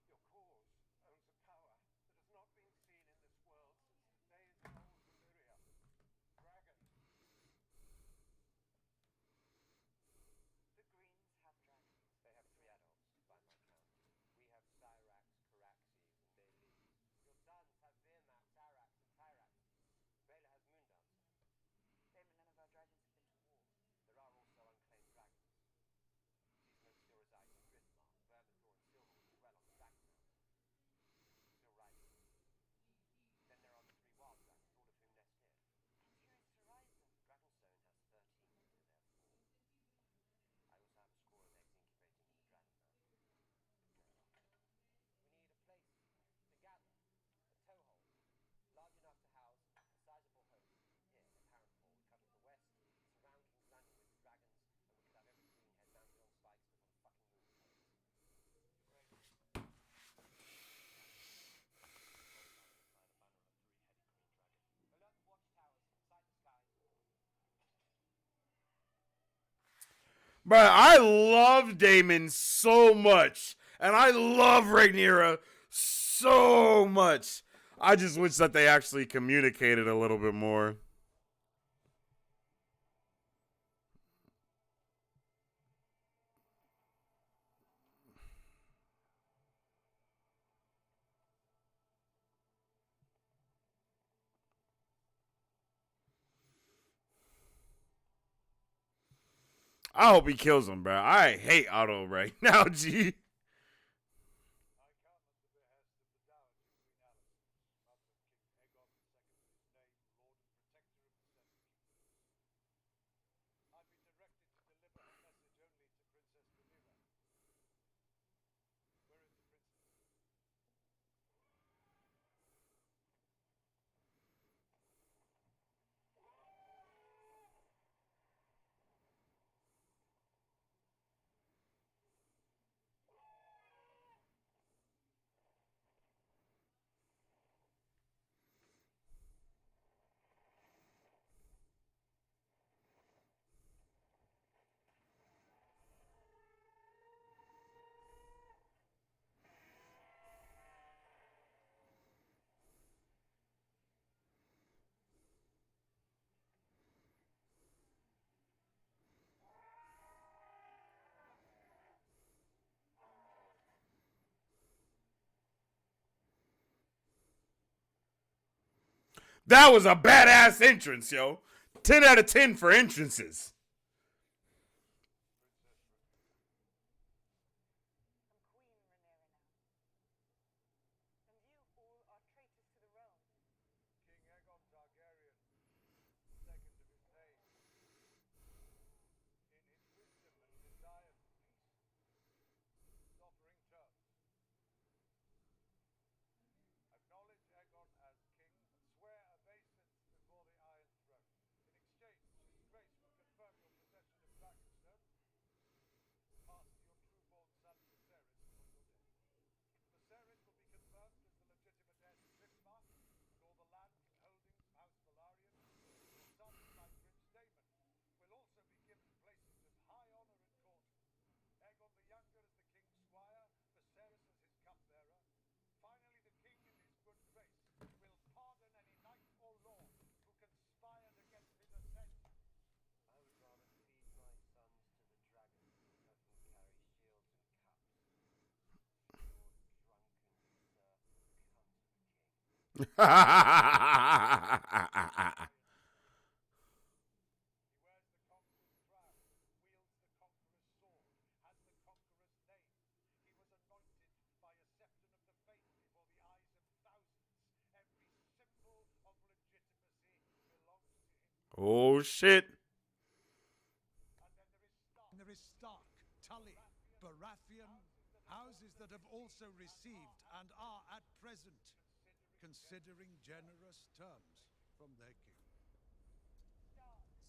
We have no friends among the Lannisters. Silence has held the hand too long to turn against us. Not so Hightower needs the Lannisters. Without the Lannisters, we're not likely to find any allies west of the Golden Street. No. Riverlands are essential, Your Grace. Rest in my presence, Your Grace. The talk of men is moot. Your cause owns a power that has not been seen in this world since the days of old Valyria. Dragons. The Greens have dragons. They have 3 adults, by my count. We have Cyrax, Caraxes, and Daelys. Your sons have Virmax, Arax, and Tyrax. Baela has Moondancer. Daemon, none of our dragons have been to war. There are also unclaimed dragons. Sea Smoke still resides in Driftmark. Vermithor and Silverwood dwell on the Dragonmount. Still riding. Then there are the 3 wild dragons, all of whom nest here. And who is to ride them? Dragonstone has 13 to their 4. I also have a score of eggs incubating in the Dragonmount. We need a place to gather, a toehold, large enough to house a sizable host. Here at Harrenhal, we cut off the west, surround King's Landing with the dragons, and we could have every greenhead mounted on spikes before the fucking moon turns. Your Grace. Fly the banner of a 3-headed green dragon. Alert the watchtowers, sight the skies. Bruh, I love Daemon so much. And I love Rhaenyra so much. I just wish that they actually communicated a little bit more. I hope he kills him, bro. I hate Otto right now, G. I come at the behest of the Dowager Queen Alicent, mother of King Aegon II of his name, Lord and Protector of the Seven Kingdoms. I've been directed to deliver a message only to Princess Rhaenyra. Where is the princess? That was a badass entrance, yo. 10 out of 10 for entrances. Princess Rhaenyra. I'm Queen Rhaenyra now. And you all are traitors to the realm. King Aegon Targaryen, second of his name, in his wisdom and desire for peace, is offering terms. Acknowledge Aegon as king and swear obeisance before the Iron Throne. In exchange, his grace will confirm He wears the conqueror's crown, wields the conqueror's sword, has the conqueror's name. He was anointed by a septon of the faith before the eyes of thousands. Every symbol of legitimacy belongs to him. Oh shit. And then there is Stark, Tully, Baratheon, houses that have also received and are at present considering generous terms from their king.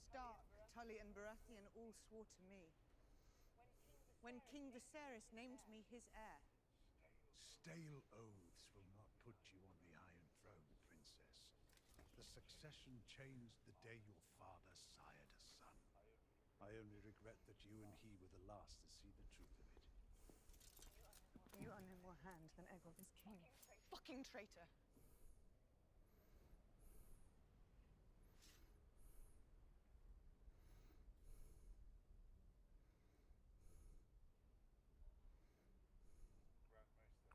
Stark, Tully, and Baratheon all swore to me when King Viserys named me his heir. Stale oaths will not put you on the Iron Throne, Princess. The succession changed the day your father sired a son. I only regret that you and he were the last to see the truth of it. You are no more hand than Aegon is king. Fucking traitor!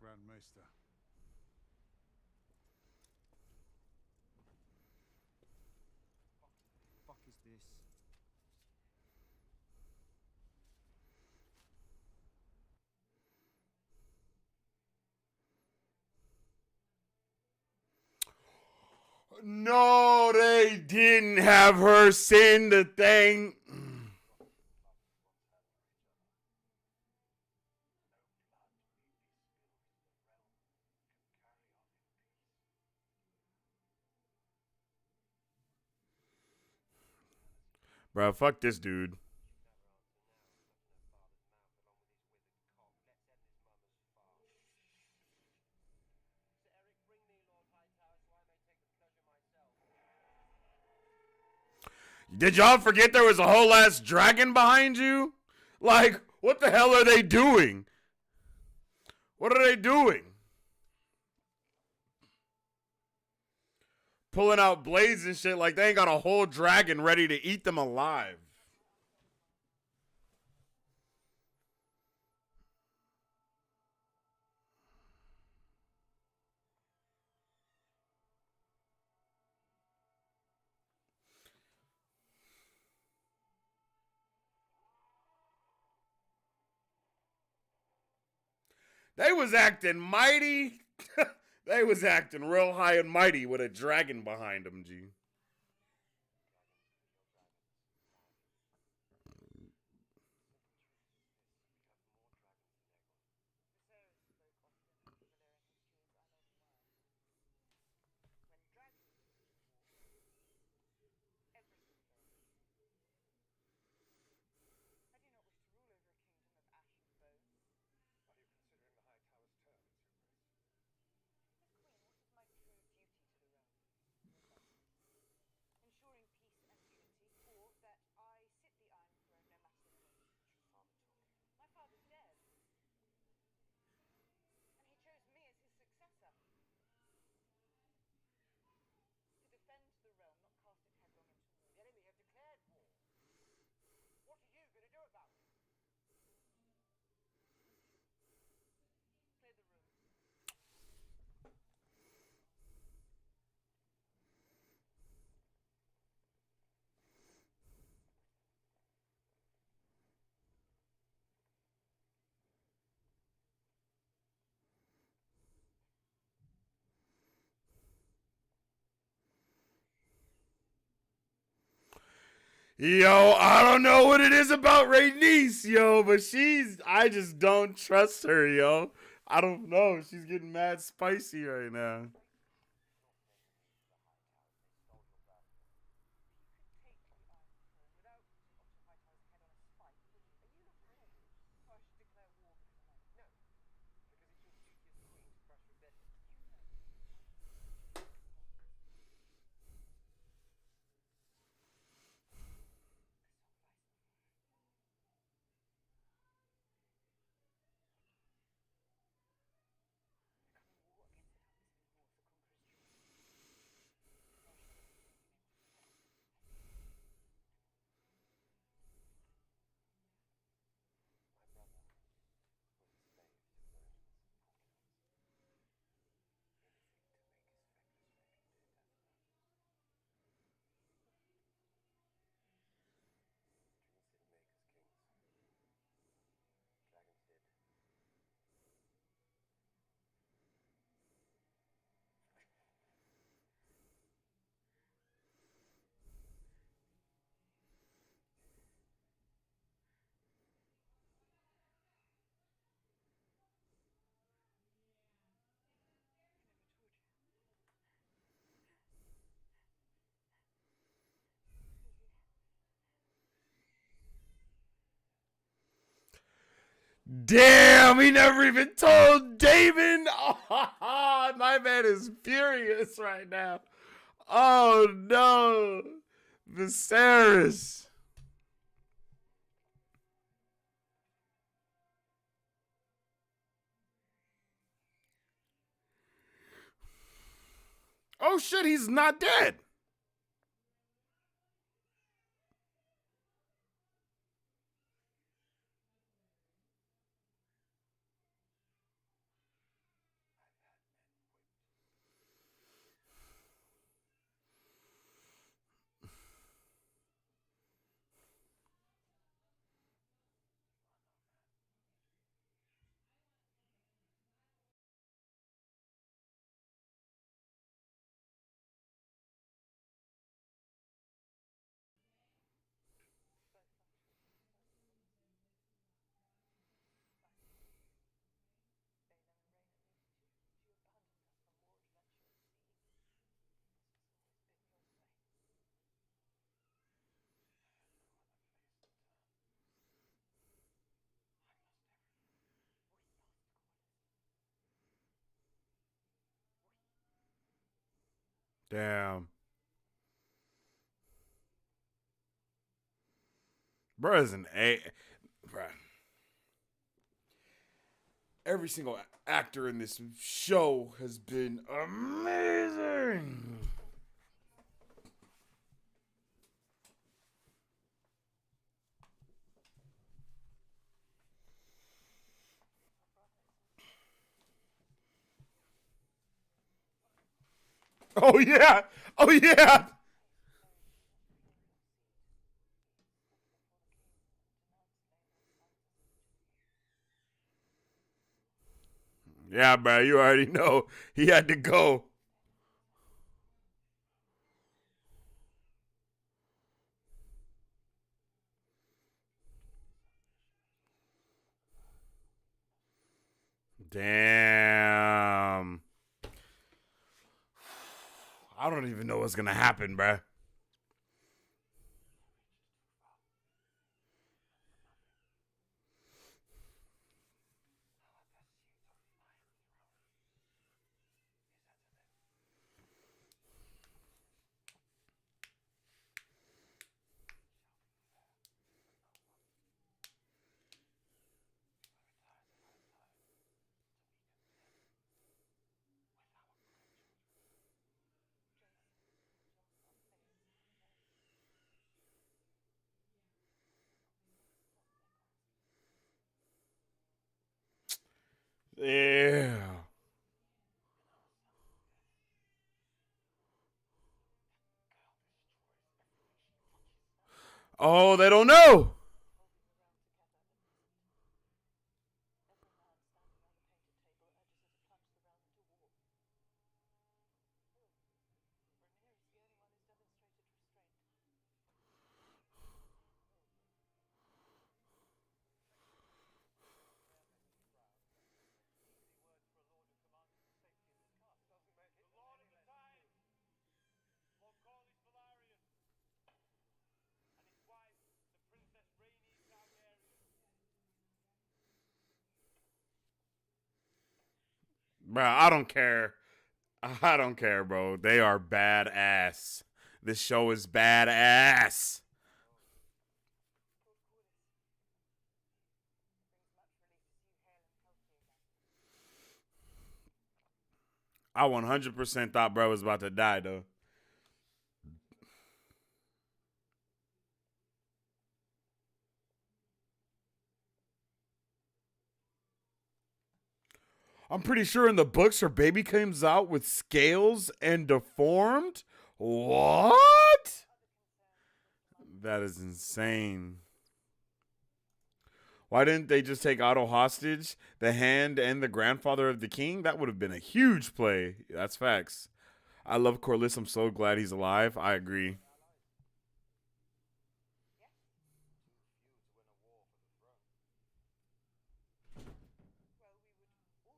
Grandmaster. Fuck is this? No, they didn't have her send the thing. Bro, fuck this dude. Did y'all forget there was a whole ass dragon behind you? Like, what the hell are they doing? What are they doing? Pulling out blades and shit like they ain't got a whole dragon ready to eat them alive. They was acting mighty. They was acting real high and mighty with a dragon behind them, G. The enemy have declared war. What are you going to do about it? Clear the room. Yo, I don't know what it is about Rhaenys, yo, but I just don't trust her, yo. I don't know. She's getting mad spicy right now. Because it's your duty as queen to crush rebellion. Damn, he never even told Damon. Oh, my man is furious right now. Oh no, Viserys. Oh shit, he's not dead. Damn. Bro is an A. Bro. Every single actor in this show has been amazing. Oh yeah. Oh yeah. Yeah, bro. You already know he had to go. Damn. I don't even know what's gonna happen, bro. Yeah. Oh, they don't know. The Lord of the Time, Lord Corlys Velaryon, and his wife, the Princess Rhaenys Targaryen. Bro, I don't care. I don't care, bro. They are badass. This show is badass. I 100% thought bro was about to die, though. I'm pretty sure in the books her baby comes out with scales and deformed. What? That is insane. Why didn't they just take Otto hostage, the hand and the grandfather of the king? That would have been a huge play. That's facts. I love Corlys. I'm so glad he's alive. I agree. Well, we would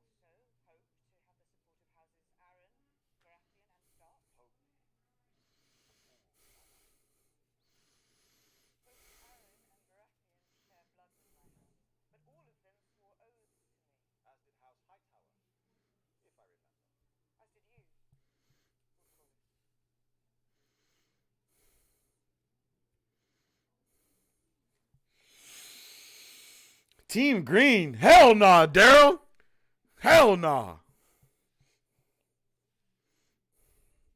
also hope to have the support of houses Arryn, Baratheon, and Stark. Both Arryn and Baratheon share blood with my house, but all of them swore Team Green. Hell nah, Daryl. Hell nah.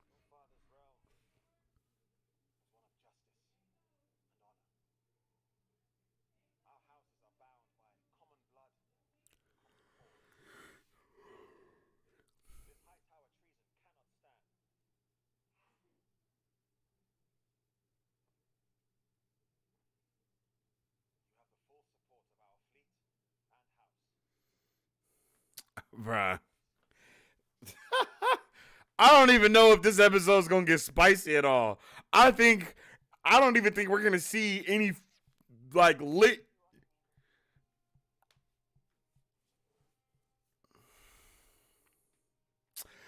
Your father's realm was one of justice and honor. Our houses are bound by common blood and common cause. This high tower treason cannot stand. You have the full support of our fleet and house. Bruh. I don't even know if this episode's gonna get spicy at all. I don't even think we're gonna see any like lit.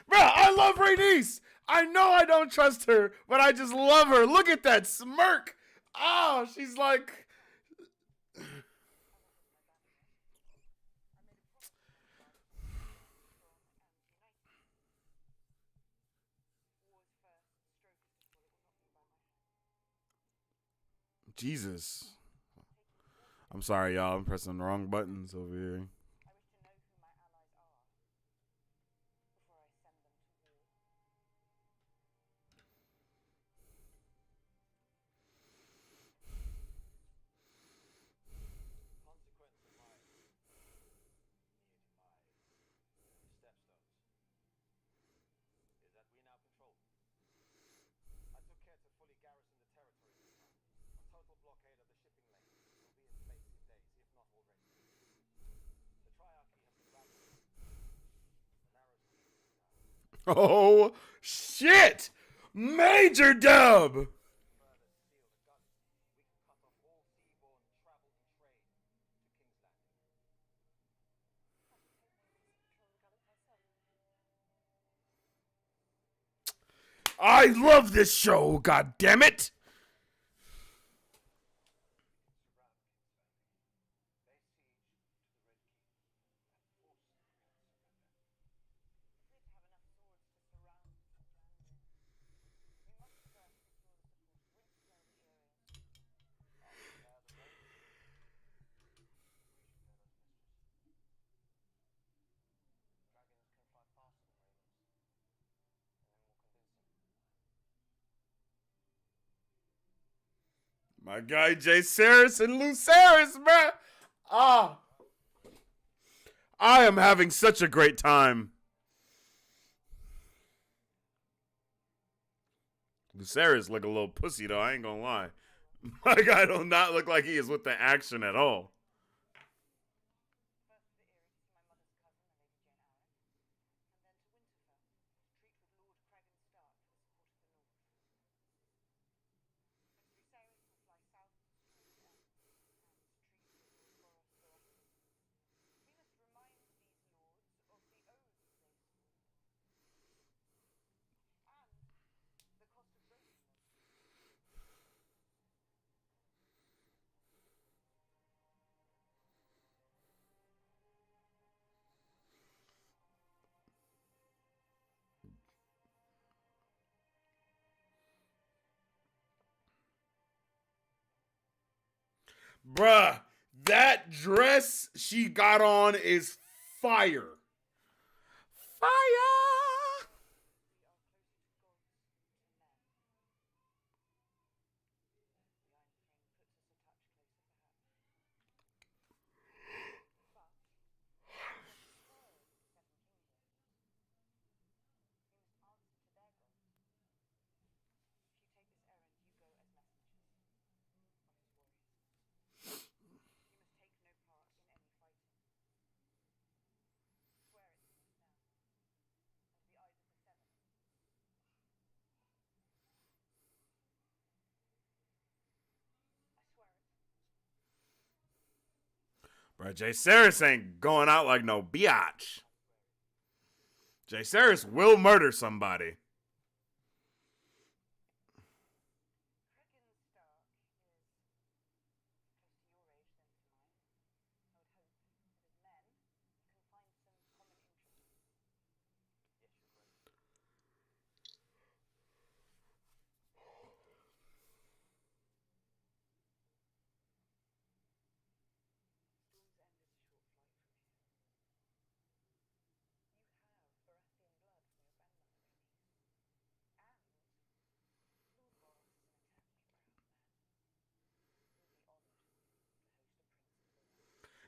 Bruh, I love Rhaenys. I know I don't trust her, but I just love her. Look at that smirk. Oh, she's like. Jesus. I'm sorry, y'all. I'm pressing the wrong buttons over here. I wish to know who my allies are before I send them to war. Consequence of my stepstones is that we now control them. I took care to fully garrison the territory this time. A total blockade of the shipping lanes will be in place in days, if not already. The Triarchy have surrounded us. The narrow squeeze is now. Oh, shit. Major dub. Further seal the gully. We can cut off all seaborne travel and trade to King's Landing. I love this show, god damn it. My guy Jaceres and Lucerys, bruh. Ah. I am having such a great time. Lucerys look a little pussy though, I ain't gonna lie. My guy do not look like he is with the action at all. First to the Eyrie to see my mother's cousin, the Lady Jane Arryn, and then to Winterfell to treat with Lord Cregan Stark for the support of the North. Prince Viserys will fly south to Storm's End and treat with Lord Boros Baratheon. We must remind these lords of the oaths they swore and the cost of breaking them. Bruh, that dress she got on is fire. Fire. We are closer to gods to men. The Iron Throne puts us a touch closer, perhaps. But we are the spurs of the Seven Kingdoms. We must answer to their gods. If you take this errand, you go as messengers, not as warriors. You must take no part in any fighting. Swear it to me now, under the eyes of the Seven. I swear it. Bruh, Jaceres ain't going out like no biatch. Jaceres will murder somebody. Cregan Stark is close to your age than to mine. I would hope that as men, you can find some common interests. Yes, Your Grace. Storm's End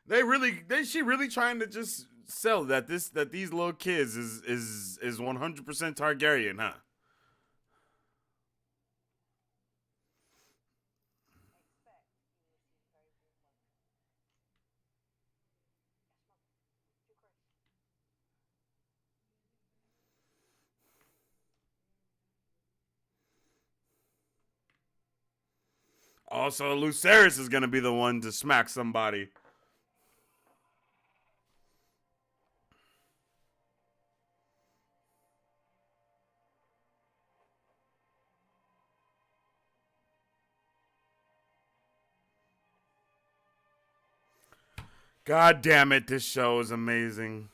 She really trying to just sell that these little kids is 100% Targaryen, huh? Expect you will receive a very warm welcome. Yes, Mum. To Chris. Also, Lucerys is gonna be the one to smack somebody. God damn it, this show is amazing.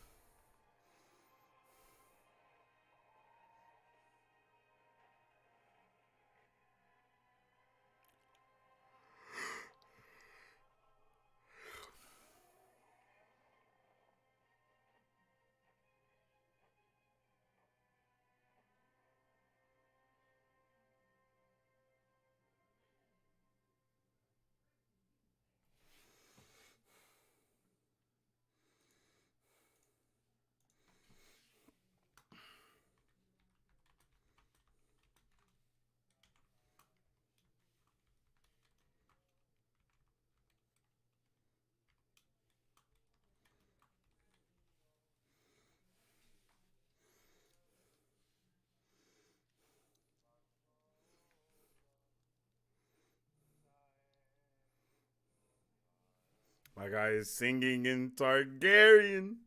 My guy is singing in Targaryen.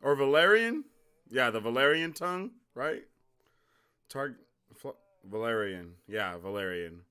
Or Valerian? Yeah, the Valerian tongue, right? Tar Valerian. Yeah, Valerian.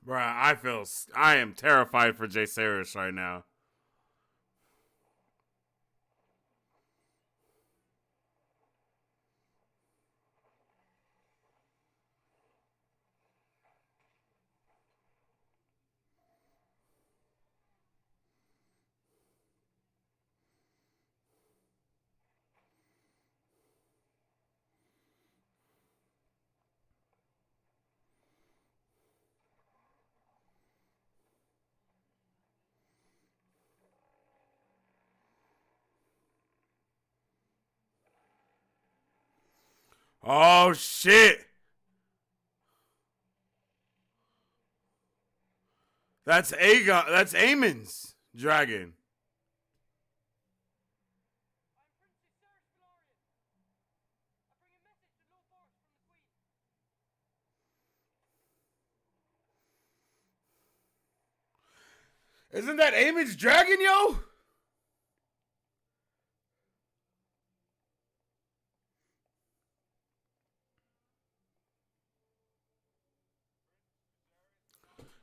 Bruh, I am terrified for Jaceres right now. Oh shit! That's Aegon. That's Aemon's dragon. I'm Princess Ceres Velaryon. I bring a message to Lord Boris from the Queen. Isn't that Aemon's dragon, yo?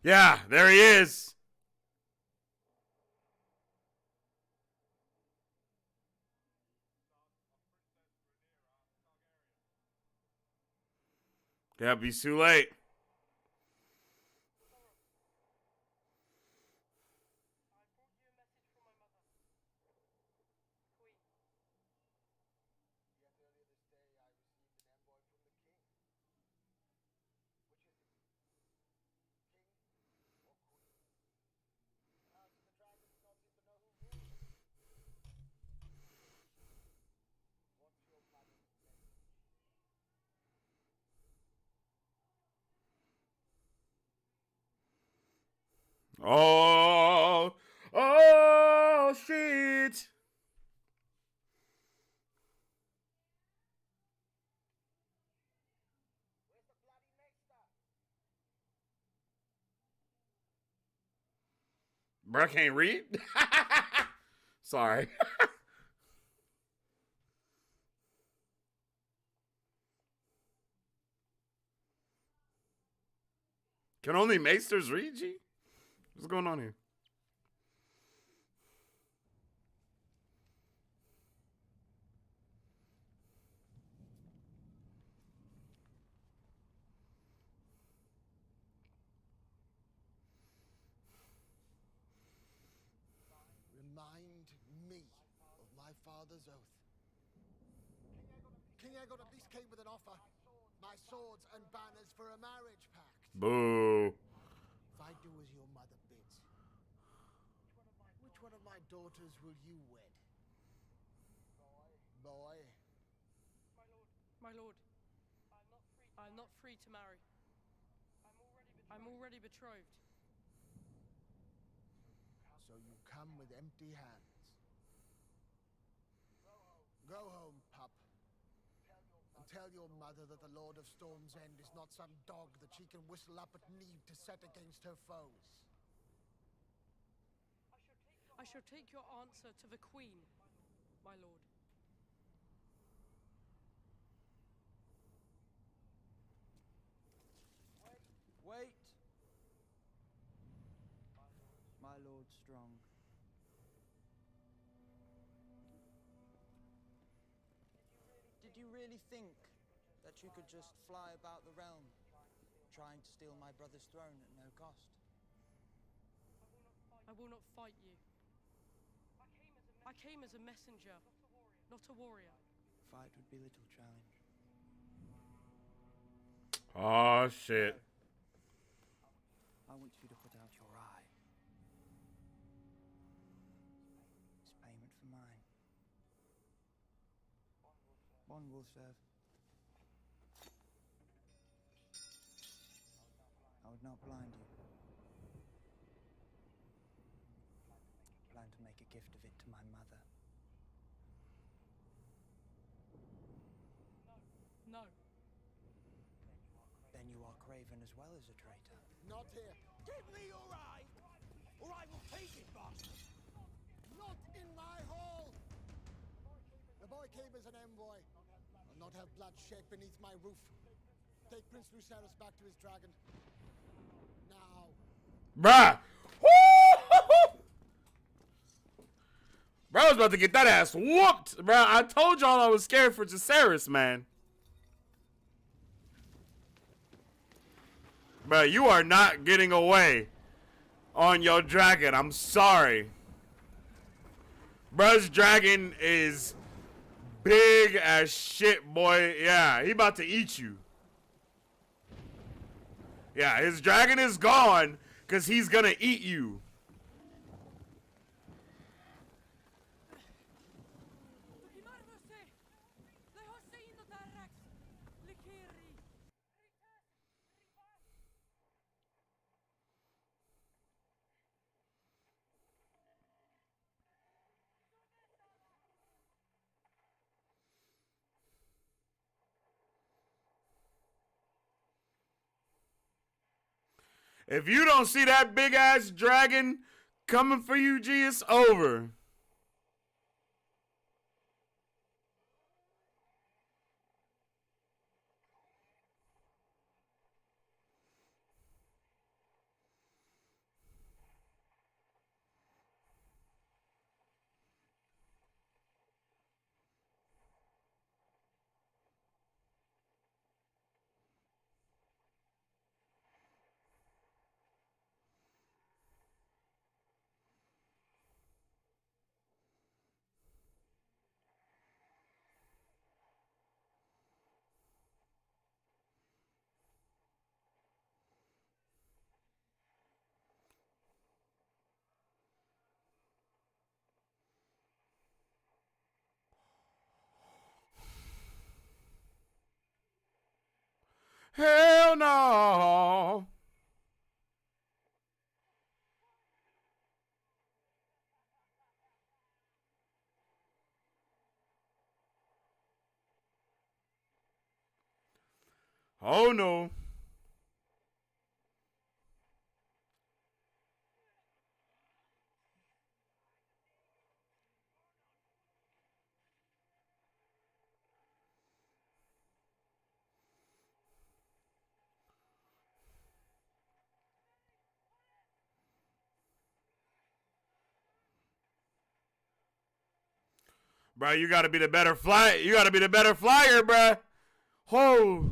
Yeah, there he is. Yeah, be too late. I brought you a message from my mother, the Queen. Yet earlier this day I received an envoy from the king. Oh, oh, shit. Where's the bloody maester? Bro, I can't read. Sorry. Can only maesters read, G? What's going on here? Remind me of my father's oath. King Aegon at least came with an offer. My swords and banners for a marriage pact. Boo. If I do as your mother bids, which one of my daughters will you wed? Boy. My lord, I'm not free to marry. I'm already betrothed. So you come with empty hands. Go home, pup. And tell your mother that the Lord of Storm's End is not some dog that she can whistle up at need to set against her foes. I shall take your answer to the Queen, my lord. Wait! My lord Strong. Did you really think that you could just fly about the realm, trying to steal my brother's throne at no cost? I will not fight you. I came as a messenger, not a warrior. Fight would be little challenge. Oh, shit. I want you to put out your eye. It's payment for mine. One will serve. I would not blind you. Plan to make a gift of it to my mother. No. Then you are craven as well as a traitor. Not here. Give me your eye, or I will take it, bastard! Not in my hall! The boy came as an envoy. I'll not have blood shed beneath my roof. Take Prince Lucerys back to his dragon. Now. Bruh. Woo! Bro, I was about to get that ass whooped. Bruh, I told y'all I was scared for Jacaerys, man. Bruh, you are not getting away on your dragon. I'm sorry. Bruh's dragon is big as shit, boy. Yeah, he about to eat you. Yeah, his dragon is gone because he's gonna eat you. If you don't see that big ass dragon coming for you, G, it's over. Oh no. Bro, you gotta be the better flyer. You gotta be the better flyer, bro. Oh.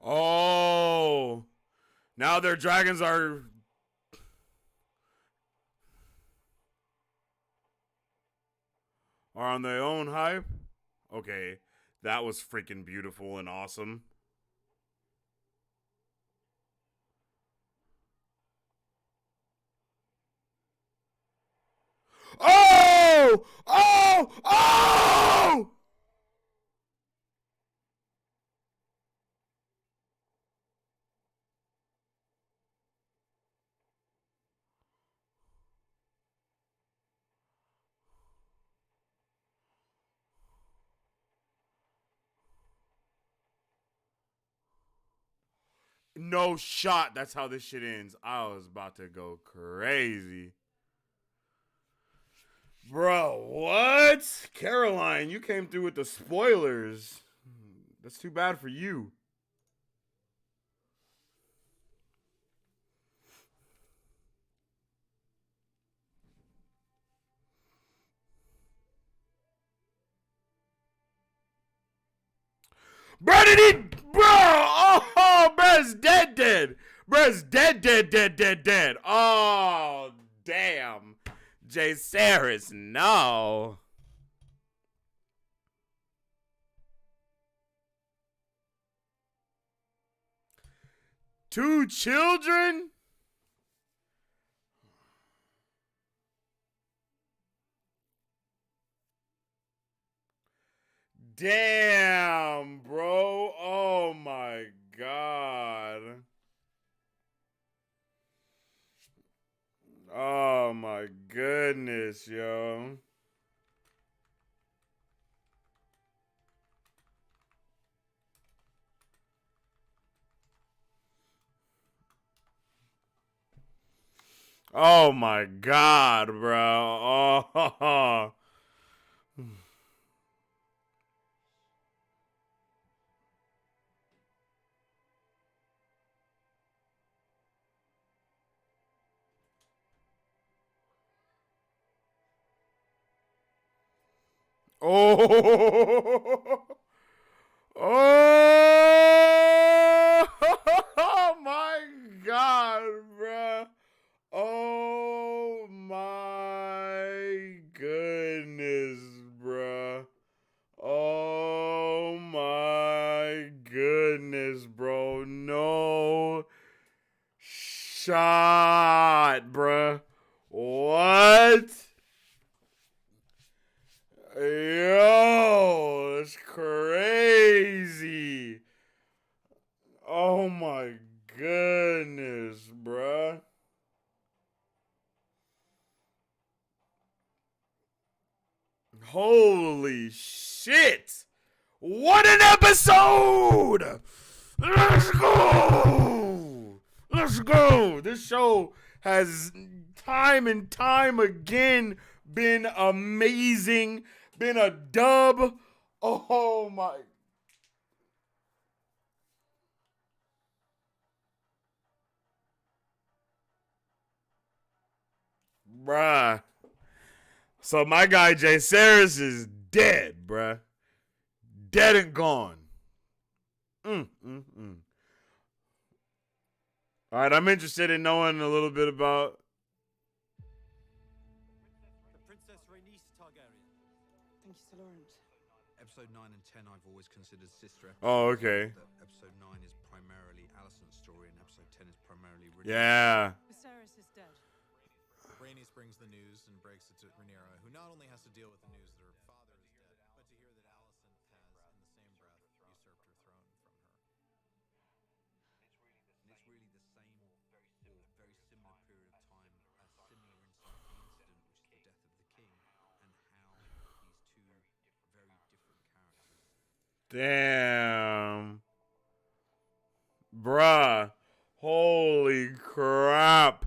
Oh. Now their dragons are on their own hype. Okay. That was freaking beautiful and awesome. Oh! Oh! Oh! No shot. That's how this shit ends. I was about to go crazy. Bro, what? Caroline, you came through with the spoilers. That's too bad for you. Bro, did he? Bro! Oh, bro's dead. Bro's dead. Oh, damn. Jay Saris, no. Two children? Damn, bro. Oh my god. Oh my goodness, yo. Oh my god, bro. Oh. Oh. Oh my god, bro. Oh my goodness, bruh. Oh my goodness, bro. No shot, bruh. What? Yo, that's crazy. Oh my goodness, bruh. Holy shit! What an episode! Let's go! Let's go! This show has time and time again been amazing, been a dub. Oh my. Bruh. So my guy Jay Saris is dead, bruh. Dead and gone. All right, I'm interested in knowing a little bit about. The Princess Rhaenys Targaryen. Thank you, Sir Lawrence. Episode 9 and 10 I've always considered sister episodes. Oh, okay. Episode 9 is primarily Alicent's story, and episode 10 is primarily Rhaenys. Yeah. Viserys is dead. Rhaenys brings the news and breaks it to Rhaenyra, who not only has to deal with the news that her father is dead, but to hear that Alicent has, in the same breath, usurped her throne from her. And it's really the same or very similar period of time, similar in some of the incident, which is the death of the king, and how these two very different characters. Damn. Bruh. Holy crap.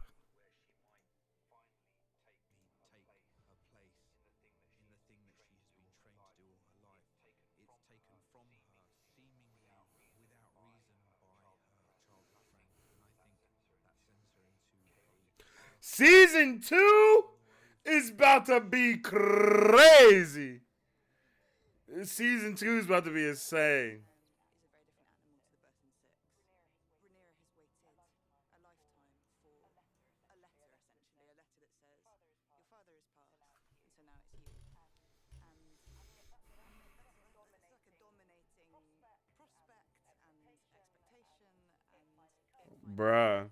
Take her place in the thing that she has been trained to do all her life. It's taken from her seemingly without reason by her childhood friend, and I think that sends her into a Season 2 is about to be crazy. Season 2 is about to be insane. Is a very different animal to the birth in 6. Rhaenyra has waited a lifetime for a letter, essentially, a letter that says, your father is passed, and so now it's you. And it's like a dominating prospect and expectation, and Bruh. and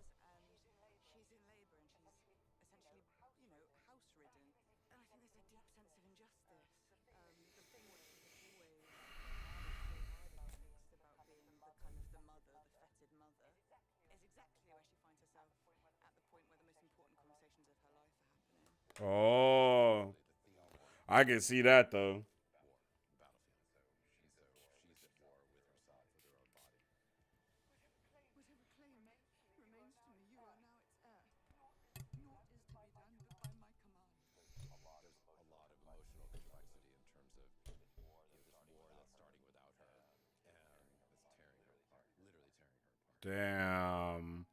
she's in labour, and she's essentially, house-ridden. And I think there's a deep sense of injustice. The thing that she has always worked so hard against about being the kind of the mother, the feted mother, is exactly where she finds herself at the point where the most important conversations of her life are happening. Oh. I can see that though. Whatever claim remains to me, you are now its heir. Naught is to be done but by my command. There's a lot of emotional complexity in terms of this war that's starting without her, and it's tearing her apart, literally tearing her apart. Damn.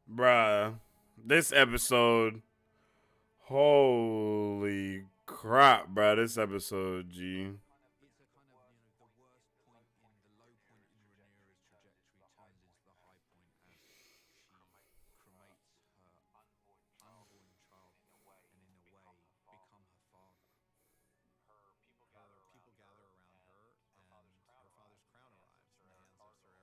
Bruh. This episode. Holy crap, bruh. This episode, G. It's a kind of, the worst point in the low point in Rhaenyra's trajectory turns into the high point as she cremates her unborn child and in a way become her father. Her people gather around her, and her father's crown arrives from the hands of Sir Eric Cargill.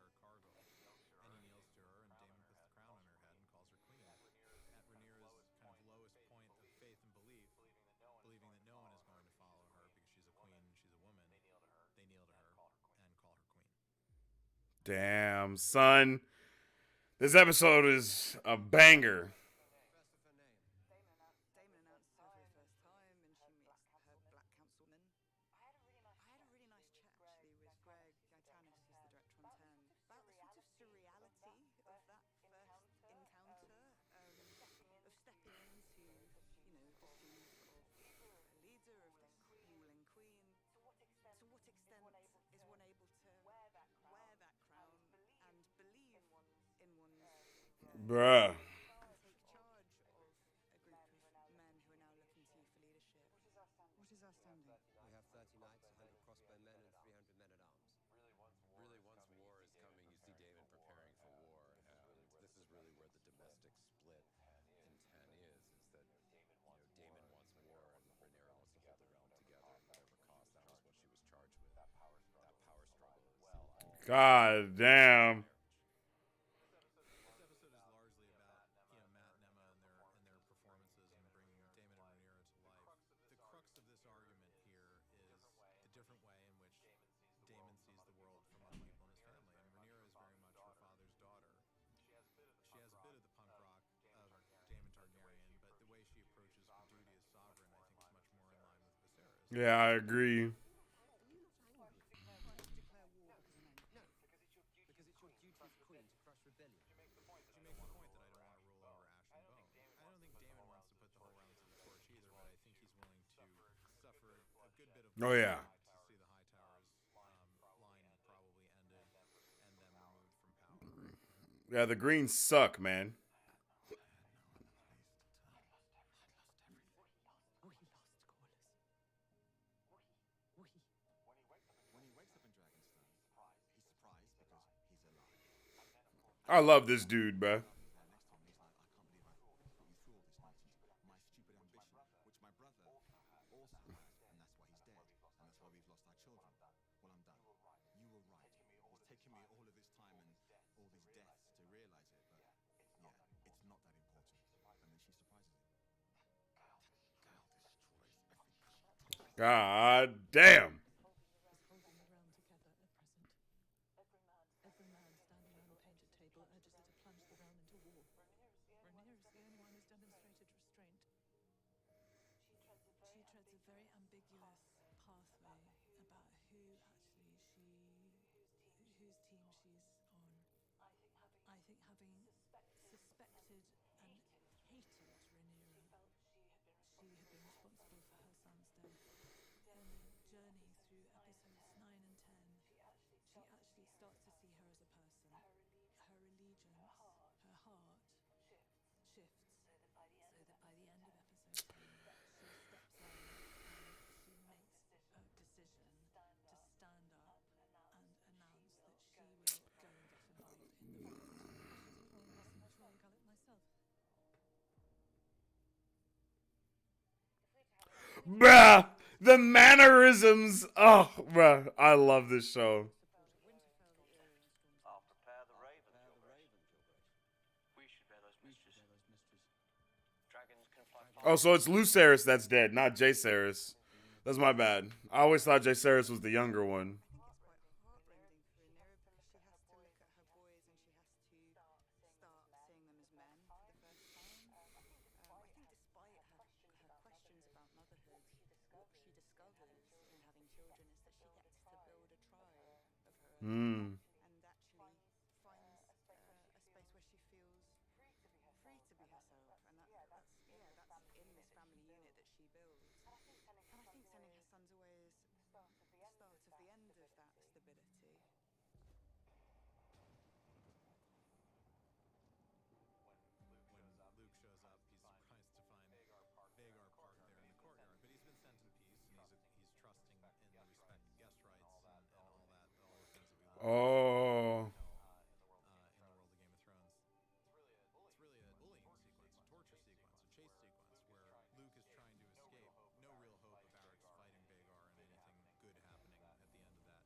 And he kneels to her, and Daemon puts the crown on her head and calls her queen. At Rhaenyra's kind of lowest point of faith and belief, believing that no one is going to follow her because she's a queen and she's a woman, they kneel to her and call her queen. Damn, son. This episode is a banger. Damon announces her for the first time, and she meets her Black Councilman. I had a really nice chat, actually, with Greg Gaetanis, who's the director on 10, about the sort of surreality of that first encounter, of stepping into, the shoes of a leader, of this ruling queen. To what extent is one able to wear that crown and believe in one's Bruh. and take charge of a group of men who are now looking to you for leadership? What is our standing? We have 30 knights, 100 crossbow men, and 300 men-at-arms. Really, once war is coming, you see Daemon preparing for war. This is really where the domestic split in 10 is that, Daemon wants war and Rhaenyra wants to hold the realm together at whatever cost. That was what she was charged with. That power struggle is God damn. This episode is largely about Matt and Emma and their performances and bringing Daemon and Rhaenyra to life. The crux of this argument here is the different way in which Daemon sees the world from other people in his family, and Rhaenyra is very much her father's daughter. She has a bit of the punk rock of Daemon Targaryen, but the way she approaches her duty as sovereign, I think, is much more in line with Viserys. Yeah, I agree. Declare war because I'm angry. No, because it's your duty as queen to crush rebellion. She makes the point that I don't want to rule over ash and bone. I don't think Daemon wants to put the whole realm to the torch either, but I think he's willing to Oh yeah. To see the Hightowers line probably ended and them removed from power. Yeah, the Greens suck, man. I had no other place to turn. I'd lost everything. We lost Corlys. We. When he wakes up in Dragonstone, he's surprised because he's alive. I love this dude, bruh. He's there next to him and he's like, I can't believe I put you through all this nonsense. My stupid ambition, which my brother also had, and that's why he's dead. And that's why we've lost our children. Well, I'm done. You were right. It's taken me all of this time and all these deaths to realize it, but yeah, it's not that important. And then she surprises him. Gail destroys everything she touches. God damn. Is holding the realm together at present. Every man standing around the painted table urges her to plunge the realm into war. Rhaenyra is the only one who's demonstrated restraint. She treads a very ambiguous pathway about whose team she's on. I think having suspected and hated Rhaenyra, she had been responsible for her son's death. Then the journey through episodes 9 and 10, she actually starts to see her as a person. Her allegiance, her heart shifts, so that by the end of episode 10, she steps up and she makes a decision to stand up and announce that she will go and get involved in the fight. She's a Paul Messenger Troy Gullet myself. Bruh. The mannerisms. Oh, bruh. I love this show. I'll prepare the ravens, Prepare Your the Grace. ravens, Your Grace. We should bear those We should mistresses. bear those mistresses. Dragons can fly far. Oh, so it's Lucerys that's dead, not Jaehaerys. That's my bad. I always thought Jaehaerys was the younger one. I think it's quite heartrending for Rhaenyra because she has to look at her boys and she has to start seeing them as men for the first time. I think despite her questions about motherhood, what she discovers in having children is that she gets to build a tribe of her own and actually finds a space where she feels free to be herself. And that's in this family unit that she builds. And I think sending her sons away is the start of the end of that stability. When Luke shows up, he's surprised to find Vagar parked there in the courtyard. But he's been sent in peace, and he's trusting in the respect of guest rights and all the things that we love Oh. in the world of Game of Thrones. It's really a bullying sequence, a torture sequence, a chase sequence where Luke is trying to escape. No real hope of Arryn fighting Vagar and anything good happening at the end of that.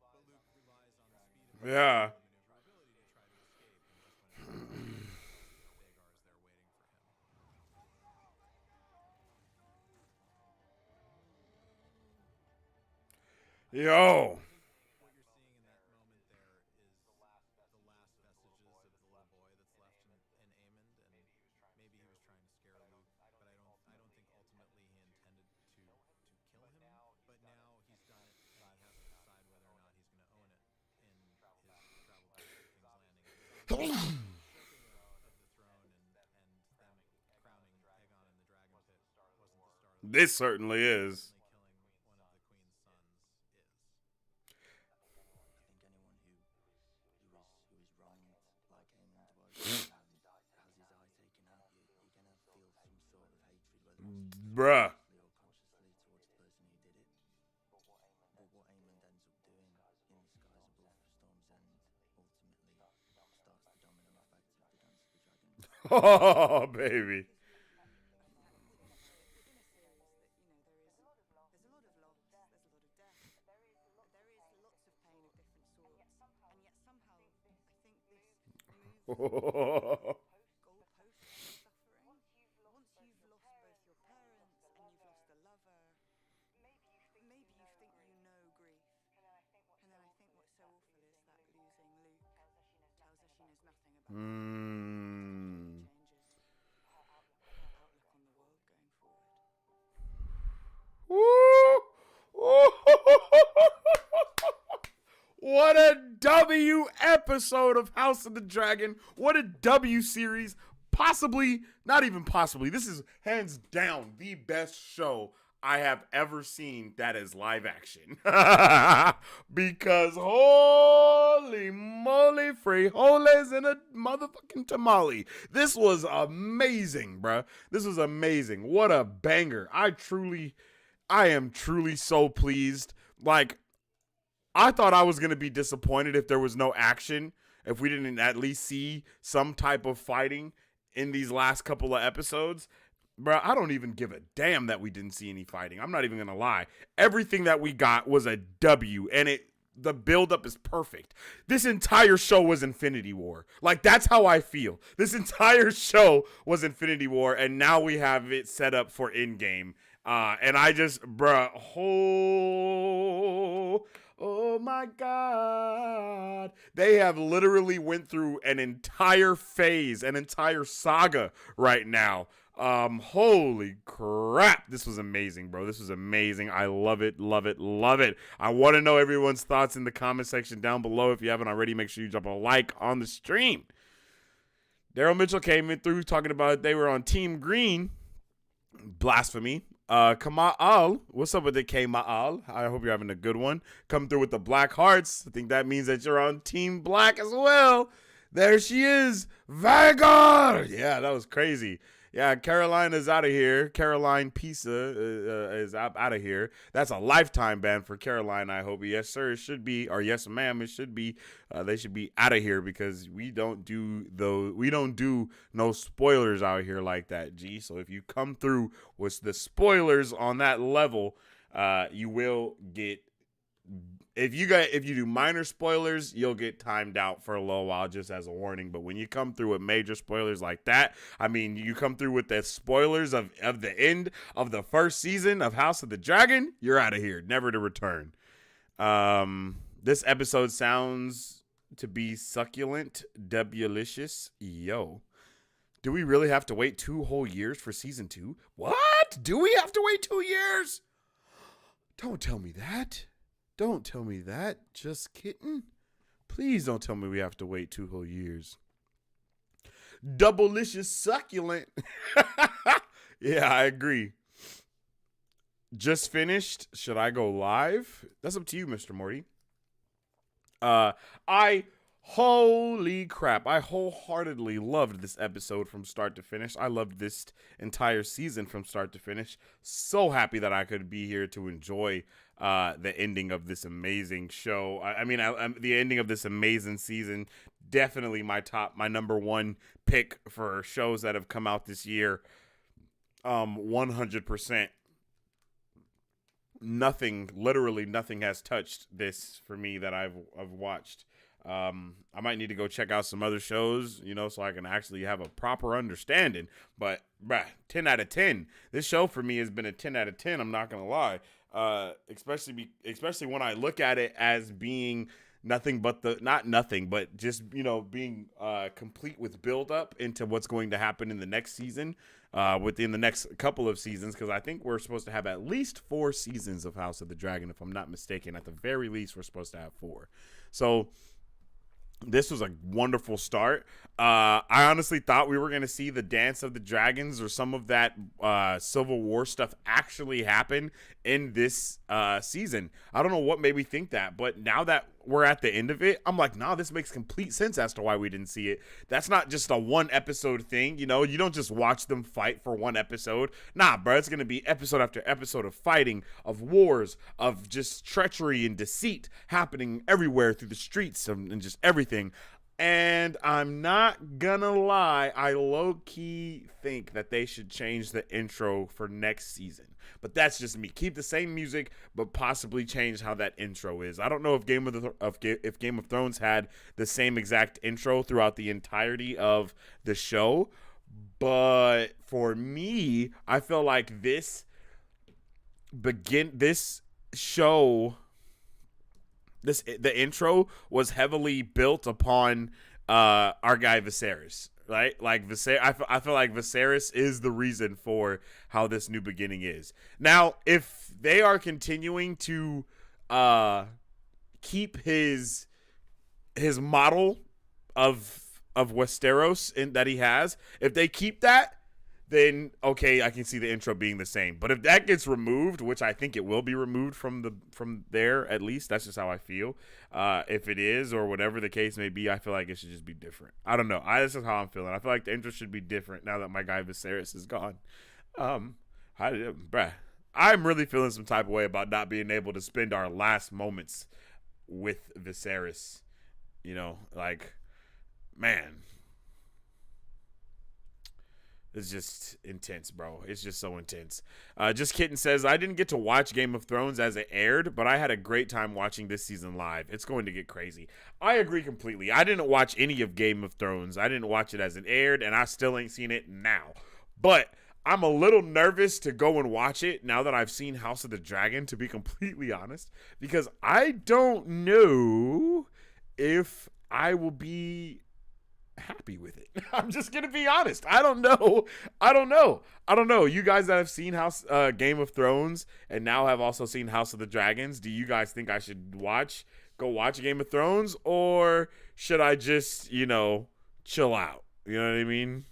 But Luke relies on the speed of his Yeah. maneuverability to try to escape, and just when it's time, Vagar is there waiting for him. Yo. What you're seeing in that moment there is the last vestiges of the little boy that's left in Aemond, and maybe he was trying to scare Luke, but I don't think ultimately he intended to kill him. But now he's done it, and he has to decide whether or not he's going to own it in his travel back to King's Landing. Stripping of the throne and them crowning Aegon in the Dragon Pit wasn't the start of the This certainly is. killing one of the Queen's sons is. I think anyone who is wronged like Aemond was and has his eye taken out, you're gonna feel some sort of hatred, whether it's Bruh. consciously or consciously towards the person who did it. But what Aemond ends up doing in the skies above Storm's End ultimately starts the domino effect of the Dance of the Dragon. Oh, baby. Within a series that, there's a lot of loss, there's a lot of death, there is lots of pain of different sorts, and yet somehow I think this moves goalposts suffering. Once you've lost both your parents and you've lost a lover, maybe you think you know grief. And then I think what's so awful is that losing Luke tells her she knows nothing about changes her outlook on the world going forward. What a W episode of House of the Dragon. What a W series. Possibly, not even possibly, this is hands down the best show I have ever seen that is live action. Because holy moly, frijoles and a motherfucking tamale. This was amazing, bruh. This was amazing. What a banger. I am truly so pleased. Like, I thought I was going to be disappointed if there was no action, if we didn't at least see some type of fighting in these last couple of episodes. Bro, I don't even give a damn that we didn't see any fighting. I'm not even going to lie. Everything that we got was a W, and the buildup is perfect. This entire show was Infinity War. Like, that's how I feel. This entire show was Infinity War, and now we have it set up for Endgame. And I just, bruh, oh my God. They have literally went through an entire phase, an entire saga right now. Holy crap. This was amazing, bro. This was amazing. I love it, love it, love it. I want to know everyone's thoughts in the comment section down below. If you haven't already, make sure you drop a like on the stream. Daryl Mitchell came in through talking about they were on Team Green. Blasphemy. Kamal, what's up with the Kamal? I hope you're having a good one. Come through with the black hearts. I think that means that you're on Team Black as well. There she is, Vanguard. Yeah, that was crazy. Yeah, Carolina's out of here. Caroline Pisa is out of here. That's a lifetime ban for Caroline, I hope. Yes, sir, it should be. Or yes, ma'am, it should be. They should be out of here because we don't do no spoilers out here like that, G. So if you come through with the spoilers on that level, you will get. If you do minor spoilers, you'll get timed out for a little while just as a warning. But when you come through with major spoilers like that, I mean, you come through with the spoilers of the end of the first season of House of the Dragon, you're out of here, never to return. This episode sounds to be succulent, debulicious. Yo, do we really have to wait 2 whole years for season 2? What? Do we have to wait 2 years? Don't tell me that. Don't tell me that. Just kidding. Please don't tell me we have to wait 2 whole years. Double-licious succulent. Yeah, I agree. Just finished. Should I go live? That's up to you, Mr. Morty. Holy crap. I wholeheartedly loved this episode from start to finish. I loved this entire season from start to finish. So happy that I could be here to enjoy the ending of this amazing show. The ending of this amazing season. Definitely my number one pick for shows that have come out this year. 100%. Literally nothing has touched this for me that I've watched. I might need to go check out some other shows, so I can actually have a proper understanding. But, 10 out of 10. This show for me has been a 10 out of 10. I'm not going to lie. Especially when I look at it as being nothing but just, being complete with build up into what's going to happen in the next season, within the next couple of seasons, because I think we're supposed to have at least 4 seasons of House of the Dragon, if I'm not mistaken. At the very least, we're supposed to have 4. So this was a wonderful start. I honestly thought we were going to see the Dance of the Dragons or some of that Civil War stuff actually happen in this season. I don't know what made me think that, but now that we're at the end of it, I'm like, nah, this makes complete sense as to why we didn't see it. That's not just a 1 episode thing, you don't just watch them fight for 1 episode. Nah, bro, it's going to be episode after episode of fighting, of wars, of just treachery and deceit happening everywhere through the streets and just everything. And I'm not gonna lie, I low-key think that they should change the intro for next season. But that's just me. Keep the same music, but possibly change how that intro is. I don't know if Game of Thrones had the same exact intro throughout the entirety of the show, but for me, I feel like this show. The intro was heavily built upon our guy Viserys, right? Like I feel like Viserys is the reason for how this new beginning is. Now, if they are continuing to keep his model of Westeros that he has, if they keep that, then okay, I can see the intro being the same. But if that gets removed, which I think it will be removed from there, at least that's just how I feel. If it is, or whatever the case may be, I feel like it should just be different. I don't know. This is how I'm feeling. I feel like the intro should be different now that my guy Viserys is gone. Bruh, I'm really feeling some type of way about not being able to spend our last moments with Viserys. You know, like, man. It's just intense, bro. It's just so intense. Just Kitten says, I didn't get to watch Game of Thrones as it aired, but I had a great time watching this season live. It's going to get crazy. I agree completely. I didn't watch any of Game of Thrones. I didn't watch it as it aired, and I still ain't seen it now. But I'm a little nervous to go and watch it now that I've seen House of the Dragon, to be completely honest, because I don't know if I will be happy with it. I'm just gonna be honest. I don't know. You guys that have seen Game of Thrones and now have also seen House of the Dragons, do you guys think I should go watch Game of Thrones, or should I just, chill out? You know what I mean?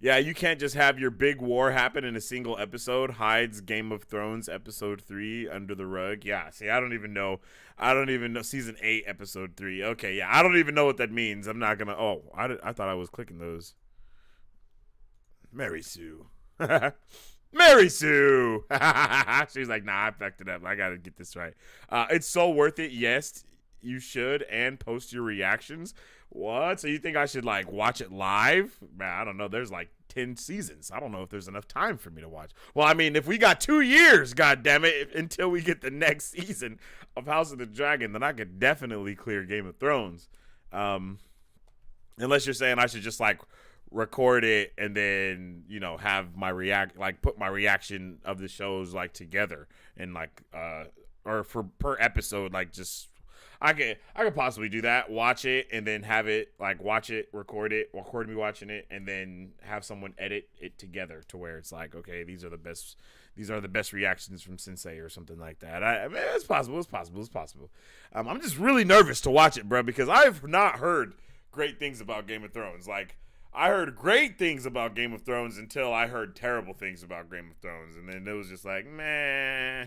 Yeah, you can't just have your big war happen in a single episode. Hides Game of Thrones episode 3 under the rug. Yeah, see, I don't even know. Season 8 episode 3. Okay, yeah, I don't even know what that means. I'm not gonna. Oh, I thought I was clicking those. Mary Sue. Mary Sue. She's like, nah, I fucked it up. I gotta get this right. It's so worth it. Yes, you should, and post your reactions. What? So you think I should watch it live? Man, I don't know. There's 10 seasons. I don't know if there's enough time for me to watch. Well, I mean, if we got 2 years, goddammit, until we get the next season of House of the Dragon, then I could definitely clear Game of Thrones. Unless you're saying I should just record it and then have my put my reaction of the shows together and or for per episode just. I could possibly do that. Watch it and then have it watch it, record me watching it, and then have someone edit it together to where it's okay, these are the best reactions from Sensei or something like that. I mean, it's possible. I'm just really nervous to watch it, bro, because I've not heard great things about Game of Thrones. I heard great things about Game of Thrones until I heard terrible things about Game of Thrones, and then it was just meh.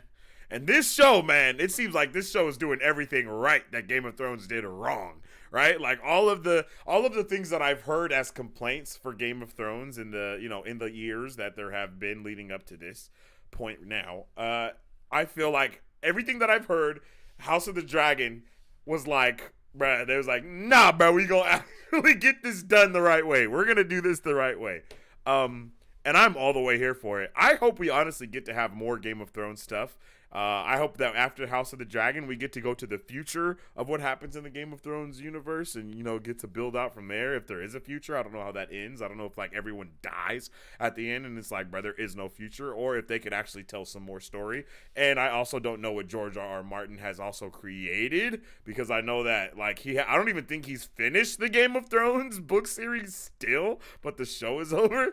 And this show, man, it seems like this show is doing everything right that Game of Thrones did wrong, right? All of the things that I've heard as complaints for Game of Thrones in the in the years that there have been leading up to this point now, I feel like everything that I've heard, House of the Dragon was bruh, they was nah, bro, we gonna actually get this done the right way. We're gonna do this the right way. And I'm all the way here for it. I hope we honestly get to have more Game of Thrones stuff. I hope that after House of the Dragon, we get to go to the future of what happens in the Game of Thrones universe and, get to build out from there. If there is a future, I don't know how that ends. I don't know if everyone dies at the end and it's bro, there is no future, or if they could actually tell some more story. And I also don't know what George R.R. Martin has also created, because I know that I don't even think he's finished the Game of Thrones book series still, but the show is over.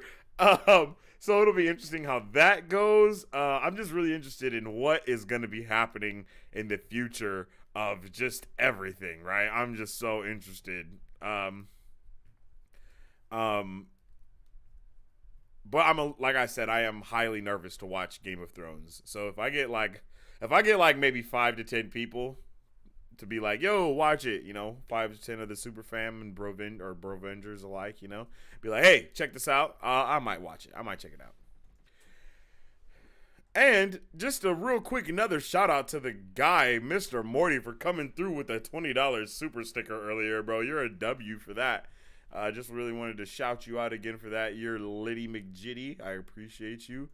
So it'll be interesting how that goes. I'm just really interested in what is going to be happening in the future of just everything, right? I'm just so interested. But like I said, I am highly nervous to watch Game of Thrones. So if I get maybe 5 to 10 people to be yo, watch it, 5 to 10 of the super fam and Brovengers alike, be hey, check this out. I might watch it. I might check it out. And just a real quick, another shout out to the guy, Mr. Morty, for coming through with a $20 super sticker earlier, bro. You're a W for that. Just really wanted to shout you out again for that. You're Liddy McJitty. I appreciate you.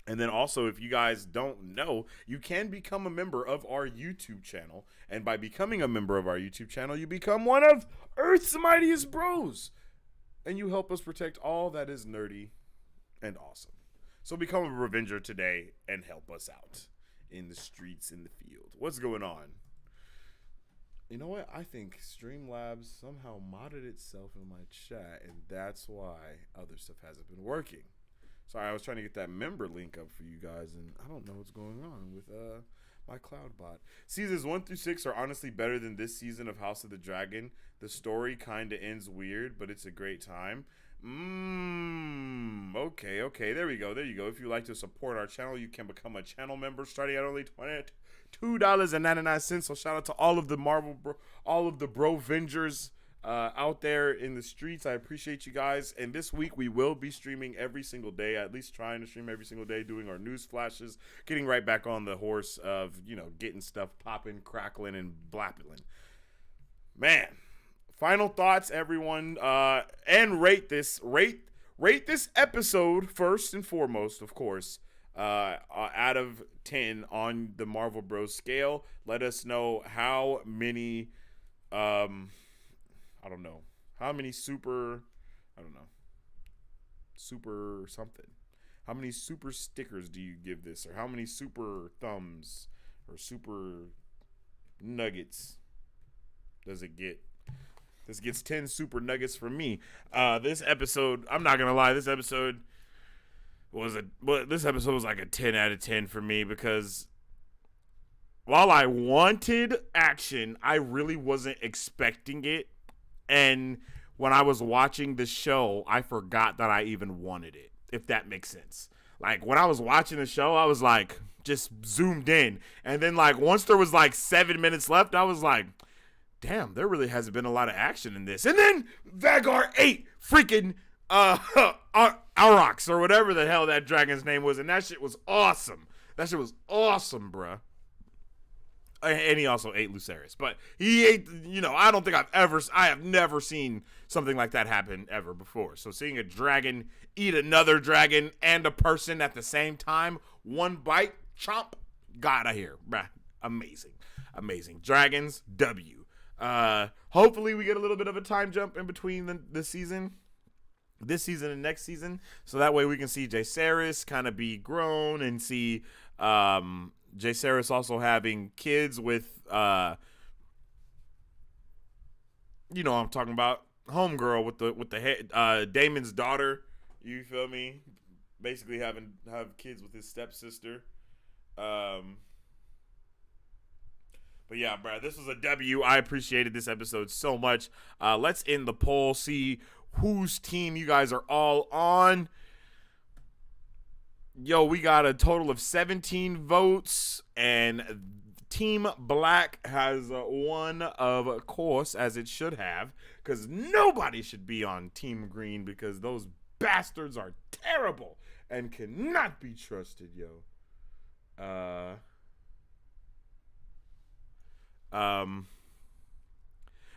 And then also, if you guys don't know, you can become a member of our YouTube channel. And by becoming a member of our YouTube channel, you become one of Earth's Mightiest Bros. And you help us protect all that is nerdy and awesome. So become a Revenger today and help us out in the streets, in the field. What's going on? You know what? I think Streamlabs somehow modded itself in my chat, and that's why other stuff hasn't been working. Sorry, I was trying to get that member link up for you guys, and I don't know what's going on with My cloud bot. Seasons 1 through 6 are honestly better than this season of House of the Dragon. The story kind of ends weird, but it's a great time. Okay. There we go. There you go. If you'd like to support our channel, you can become a channel member starting at only $22.99. So shout out to all of the all of the bro Vengers out there in the streets. I appreciate you guys. And this week we will be streaming every single day, at least trying to stream every single day, doing our news flashes, getting right back on the horse of, getting stuff popping, crackling, and blapping. Man, final thoughts, everyone, and rate this episode first and foremost, of course. Out of 10 on the Marvel Bros scale. Let us know how many super something. How many super stickers do you give this, or how many super thumbs or super nuggets does it get? This gets 10 super nuggets from me. This episode, I'm not gonna lie, this episode was like a 10 out of 10 for me, because while I wanted action, I really wasn't expecting it. And when I was watching the show, I forgot that I even wanted it, if that makes sense. Like, when I was watching the show, I was like, just zoomed in. And then, like, once there was like 7 minutes left, I was like, damn, there really hasn't been a lot of action in this. And then Vagar ate freaking Aurochs, or whatever the hell that dragon's name was, and that shit was awesome. That shit was awesome, bruh. And he also ate Lucerys, but he ate, I have never seen something like that happen ever before. So seeing a dragon eat another dragon and a person at the same time, one bite, chomp, got out of here, bruh. Amazing. Dragons, W. Hopefully we get a little bit of a time jump in between this season and next season, so that way we can see Jaehaerys kind of be grown, and see Jaehaerys also having kids with I'm talking about homegirl with the Daemon's daughter. You feel me? Basically have kids with his stepsister. But yeah, bro, this was a W. I appreciated this episode so much. Let's end the poll, see whose team you guys are all on. Yo, we got a total of 17 votes, and Team Black has won, of course, as it should have, because nobody should be on Team Green, because those bastards are terrible and cannot be trusted, yo.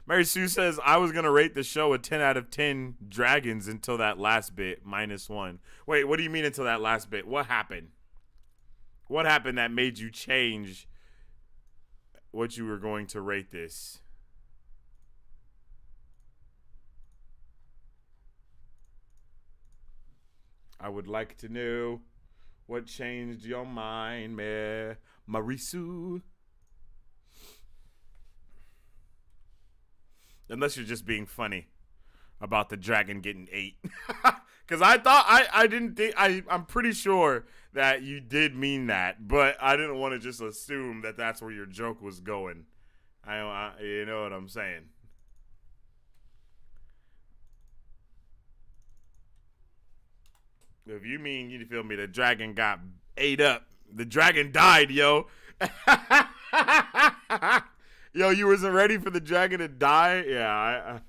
Mary Sue says, I was going to rate the show a 10 out of 10 dragons until that last bit, -1. Wait, what do you mean until that last bit? What happened? What happened that made you change what you were going to rate this? I would like to know what changed your mind, Marisu. Unless you're just being funny about the dragon getting ate. Because I thought, I didn't think, I'm pretty sure that you did mean that, but I didn't want to just assume that that's where your joke was going. You know what I'm saying? If you mean, you feel me, the dragon got ate up. The dragon died, yo. Yo, you wasn't ready for the dragon to die? Yeah,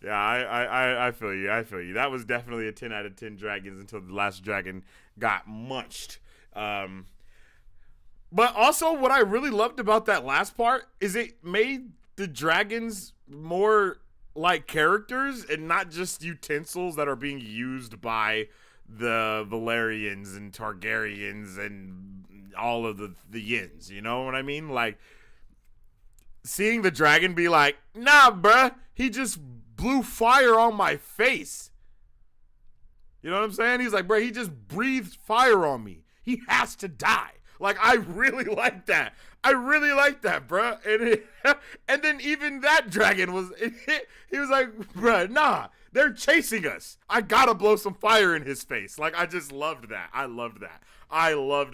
I feel you. I feel you. That was definitely a 10 out of 10 dragons until the last dragon got munched. But also, what I really loved about that last part is it made the dragons more like characters and not just utensils that are being used by the Valerians and Targaryens and all of the Yins. You know what I mean? Like, seeing the dragon be like, nah, bruh, he just blew fire on my face. You know what I'm saying? He's like, bruh, he just breathed fire on me. He has to die. Like, I really like that. I really like that, bruh. And then even that dragon was, he was like, bruh, nah, they're chasing us. I gotta blow some fire in his face. Like, I just loved that. I loved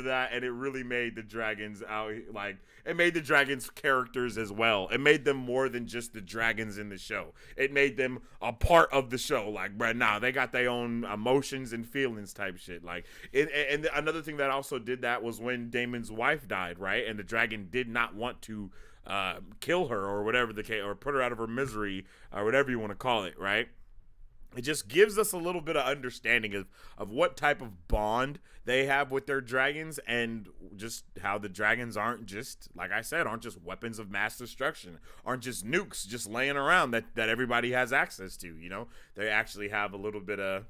that, and it really made the dragons out, like, it made the dragons characters as well. It made them more than just the dragons in the show. It made them a part of the show. Like, bruh, nah, they got their own emotions and feelings type shit. Like, and another thing that also did that was when Daemon's wife died, right? And the dragon did not want to kill her or whatever the case, or put her out of her misery, or whatever you want to call it, right? It just gives us a little bit of understanding of what type of bond they have with their dragons, and just how the dragons aren't just, like I said, aren't just weapons of mass destruction, aren't just nukes just laying around that everybody has access to, you know? They actually have a little bit of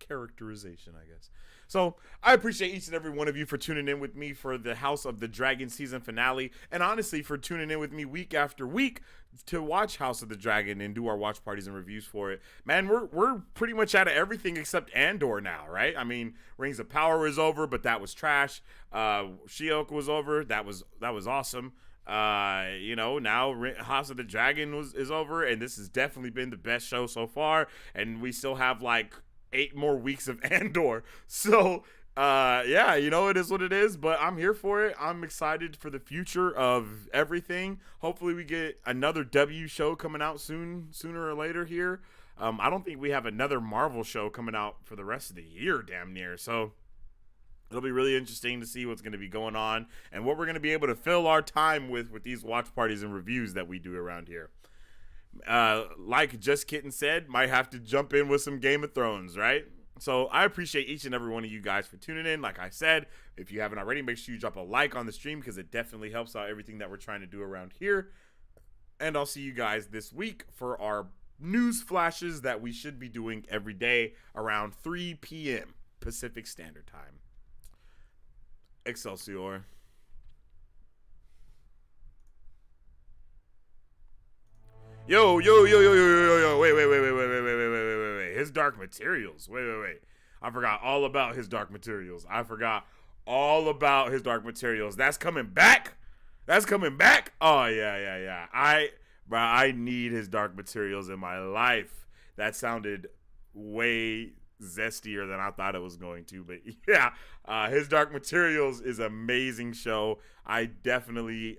characterization, I guess. So I appreciate each and every one of you for tuning in with me for the House of the Dragon season finale, and honestly for tuning in with me week after week to watch House of the Dragon and do our watch parties and reviews for it. Man, we're pretty much out of everything except Andor now, right? I mean, Rings of Power is over, but that was trash. She-Hulk was over. That was awesome. You know, now House of the Dragon is over, and this has definitely been the best show so far, and we still have like 8 more weeks of Andor. So, yeah, you know, it is what it is, but I'm here for it. I'm excited for the future of everything. Hopefully we get another W show coming out sooner or later here. I don't think we have another Marvel show coming out for the rest of the year, damn near. So it'll be really interesting to see what's going to be going on and what we're going to be able to fill our time with these watch parties and reviews that we do around here. Like Just Kitten said, might have to jump in with some Game of Thrones, right? So I appreciate each and every one of you guys for tuning in. Like I said, if you haven't already, make sure you drop a like on the stream because it definitely helps out everything that we're trying to do around here. And I'll see you guys this week for our news flashes that we should be doing every day around 3 p.m. Pacific Standard Time. Excelsior. Yo, wait. His Dark Materials. Wait. I forgot all about his Dark Materials. That's coming back? Oh, yeah. I need his Dark Materials in my life. That sounded way zestier than I thought it was going to, but yeah, his Dark Materials is an amazing show. I definitely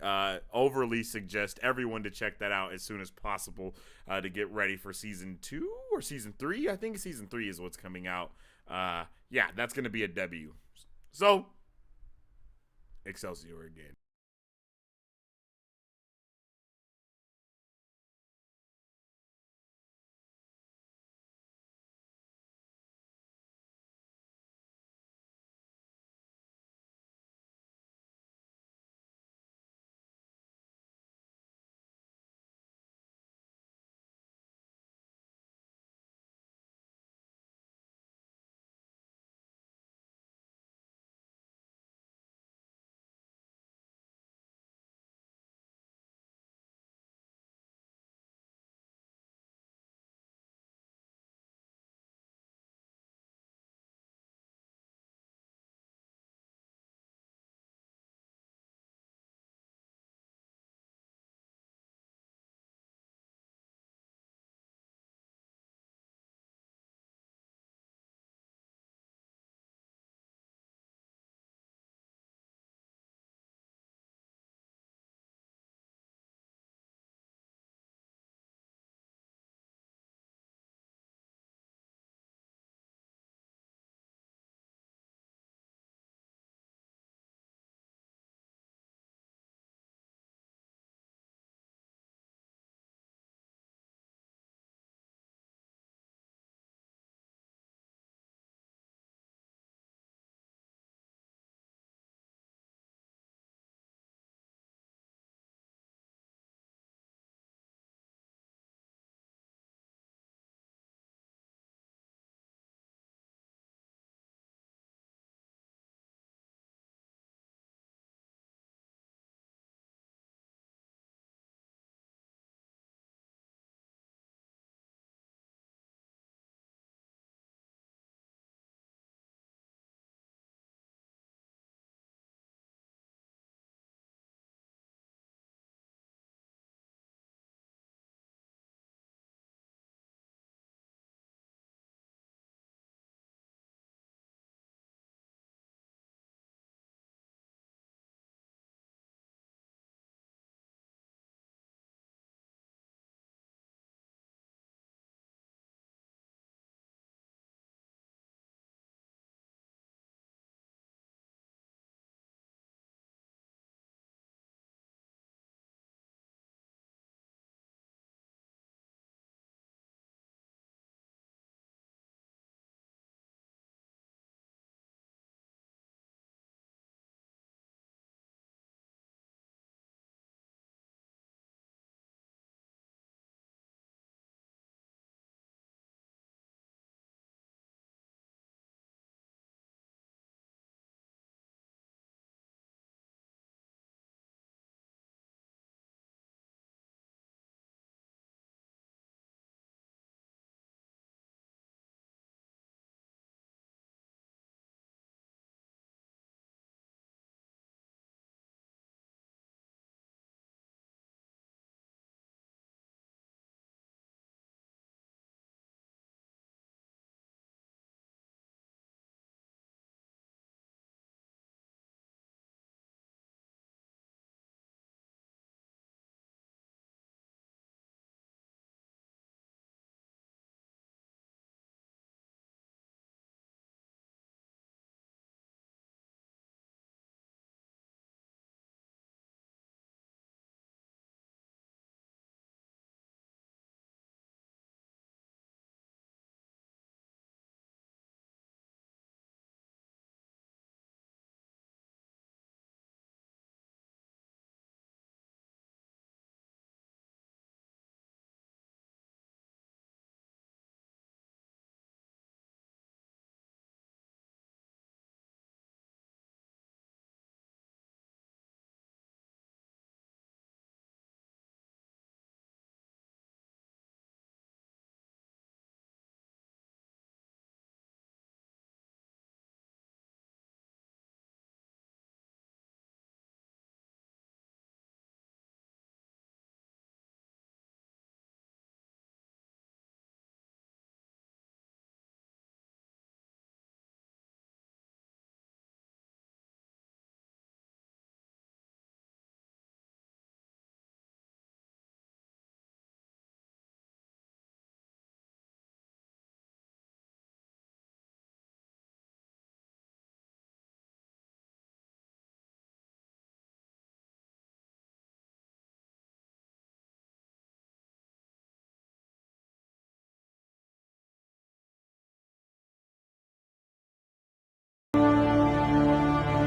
overly suggest everyone to check that out as soon as possible to get ready for season 2 or season 3. I think season 3 is what's coming out. Yeah, that's going to be a W. So, Excelsior again.